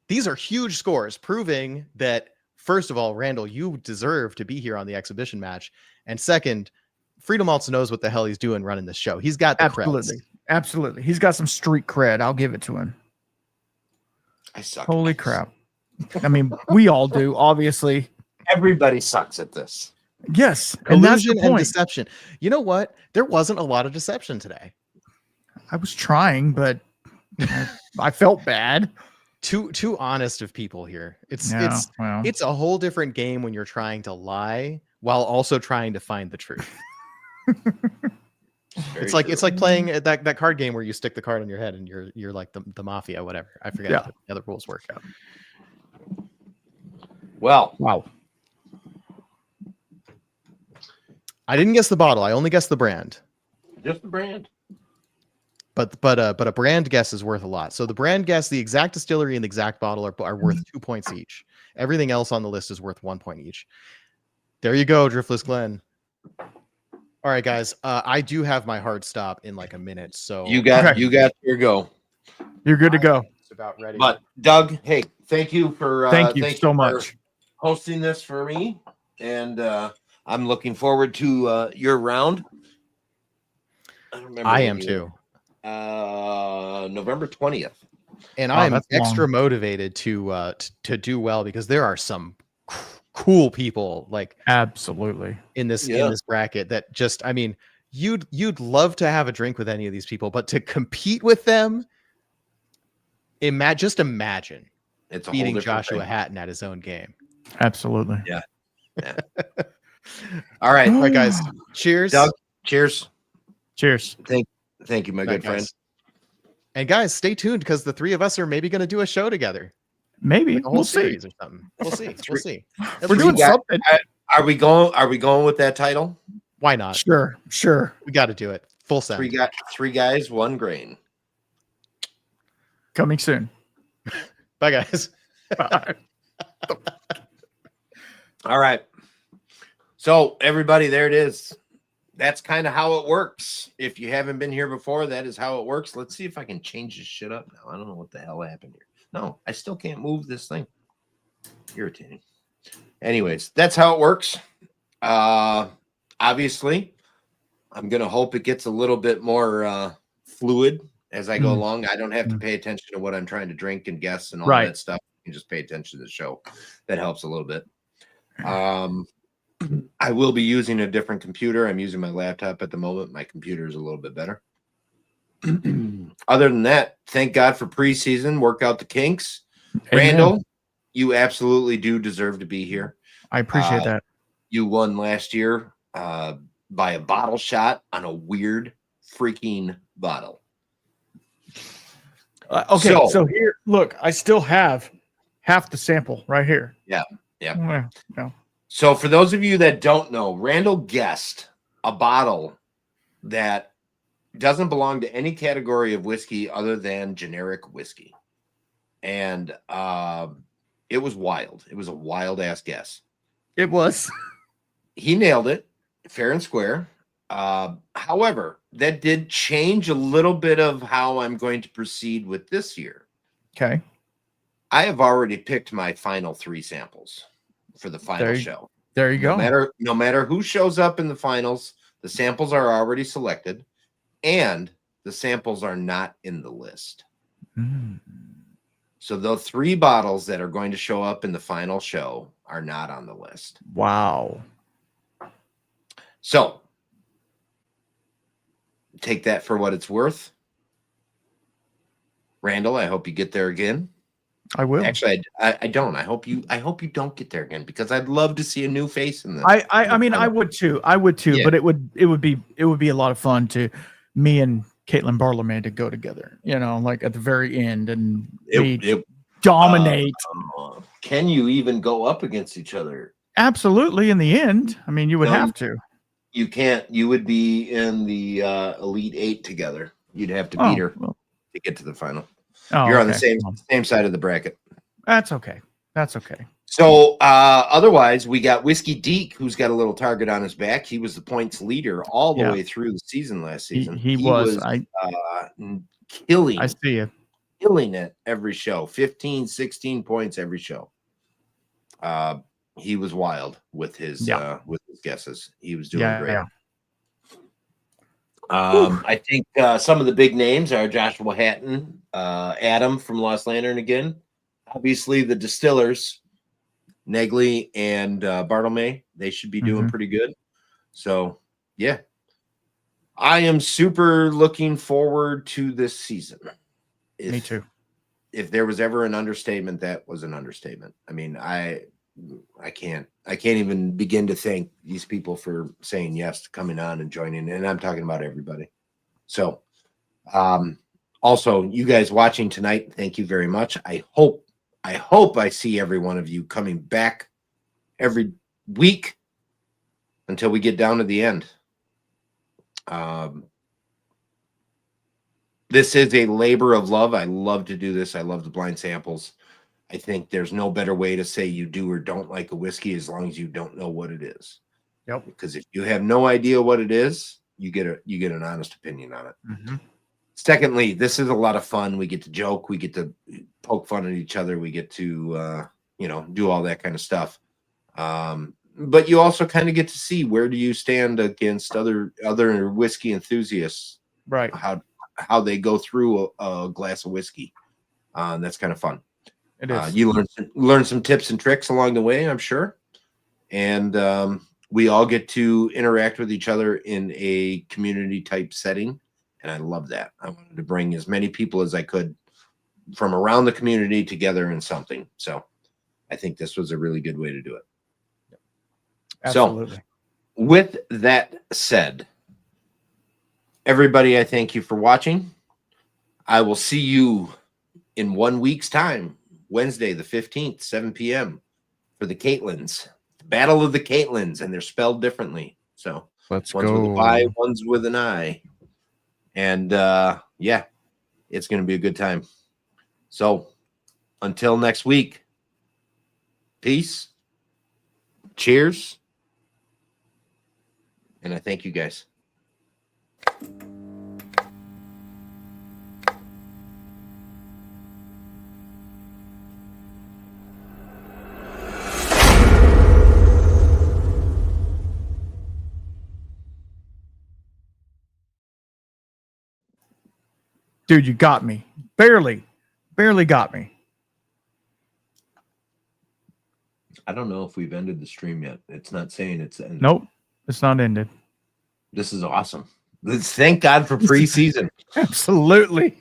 These are huge scores proving that, first of all, Randall, you deserve to be here on the exhibition match. And second, Freedom Maltz knows what the hell he's doing running this show. He's got the Absolutely. creds. Absolutely. He's got some street cred. I'll give it to him. I suck. Holy crap. I mean, we all do, obviously. Everybody sucks at this. Yes. And that's the Collusion and point. deception. You know what? There wasn't a lot of deception today. I was trying, but I felt bad. Too honest of people here. It's a whole different game when you're trying to lie while also trying to find the truth. It's like playing that card game where you stick the card on your head and you're like the mafia, whatever. I forget how the other rules work out. Well, wow. I didn't guess the bottle. I only guessed the brand. Just the brand. But a brand guess is worth a lot. So the brand guess, the exact distillery and the exact bottle are worth 2 points each. Everything else on the list is worth 1 point each. There you go, Driftless Glenn. All right, guys. I do have my hard stop in like a minute, so you got your go. You're good to go. It's about ready. But Doug, hey, thank you for thank you so much hosting this for me, and I'm looking forward to your round. I am too. November 20th, and I'm extra motivated to do well because there are some cool people like absolutely in this bracket that just, I mean, you'd love to have a drink with any of these people, but to compete with them, just imagine it's beating Joshua Hatton at his own game. Absolutely. Yeah. All right, guys. Cheers, Doug. Cheers. Thank you, my good friend. And guys, stay tuned because the 3 of us are maybe going to do a show together. Maybe like a whole series or something. We'll see. We'll see. We're doing something. Are we going with that title? Why not? Sure. We got to do it. Full send. Three guys, 1 grain. Coming soon. Bye, guys. Bye. All right. So everybody, there it is. That's kind of how it works. If you haven't been here before, that is how it works. Let's see if I can change this shit up now. I don't know what the hell happened here. No, I still can't move this thing. Irritating. Anyways, that's how it works. Obviously, I'm going to hope it gets a little bit more fluid as I go along. I don't have to pay attention to what I'm trying to drink and guess and all that stuff. You can just pay attention to the show. That helps a little bit. I will be using a different computer. I'm using my laptop at the moment. My computer is a little bit better. Other than that, thank God for preseason. Work out the kinks. Amen. Randall, you absolutely do deserve to be here. I appreciate that. You won last year by a bottle shot on a weird freaking bottle. Okay, so here, look, I still have half the sample right here. Yeah. Yeah. So for those of you that don't know, Randall guessed a bottle that doesn't belong to any category of whiskey other than generic whiskey. And it was wild. It was a wild ass guess. It was. He nailed it fair and square. However, that did change a little bit of how I'm going to proceed with this year. Okay. I have already picked my final 3 samples for the final show. There you go. No matter who shows up in the finals, the samples are already selected, and the samples are not in the list. So the 3 bottles that are going to show up in the final show are not on the list. Wow. So take that for what it's worth. Randall, I hope you get there again. I will. Actually, I don't. I hope you don't get there again, because I'd love to see a new face in this. I mean, I would too. Yeah. But it would be a lot of fun to me and Caitlin Barlowman to go together, like at the very end, and it dominate. Can you even go up against each other? Absolutely. In the end, I mean, you would have to. You can't. You would be in the Elite 8 together. You'd have to beat her to get to the final. You're on the same side of the bracket. That's okay. So otherwise, we got Whiskey Deke, who's got a little target on his back. He was the points leader all the way through the season last season. He was killing. I see you. Killing it every show. 15, 16 points every show. He was wild with his guesses. He was doing great. Yeah. I think some of the big names are Joshua Hatton, Adam from Lost Lantern again. Obviously, the distillers, Negley and Bartlemay, they should be doing pretty good. So, yeah. I am super looking forward to this season. Me too. If there was ever an understatement, that was an understatement. I mean, I can't even begin to thank these people for saying yes to coming on and joining. And I'm talking about everybody. So, also you guys watching tonight, thank you very much. I hope I see every one of you coming back every week until we get down to the end. This is a labor of love. I love to do this. I love the blind samples. I think there's no better way to say you do or don't like a whiskey as long as you don't know what it is. Yep. Because if you have no idea what it is, you get an honest opinion on it. Secondly, this is a lot of fun. We get to joke. We get to poke fun at each other. We get to do all that kind of stuff. But you also kind of get to see, where do you stand against other whiskey enthusiasts? Right. How they go through a glass of whiskey. That's kind of fun. It is. You learn some tips and tricks along the way, I'm sure. And we all get to interact with each other in a community type setting. And I love that. I wanted to bring as many people as I could from around the community together in something. So I think this was a really good way to do it. Absolutely. So with that said, everybody, I thank you for watching. I will see you in 1 week's time, Wednesday, the 15th, 7 p.m. for the Caitlins. Battle of the Caitlins, and they're spelled differently. So one's with a Y, one's with an I. And it's going to be a good time. So until next week, peace, cheers, and I thank you guys. Dude, you got me. Barely got me. I don't know if we've ended the stream yet. It's not saying it's ended. Nope, it's not ended. This is awesome. Thank God for preseason. Absolutely.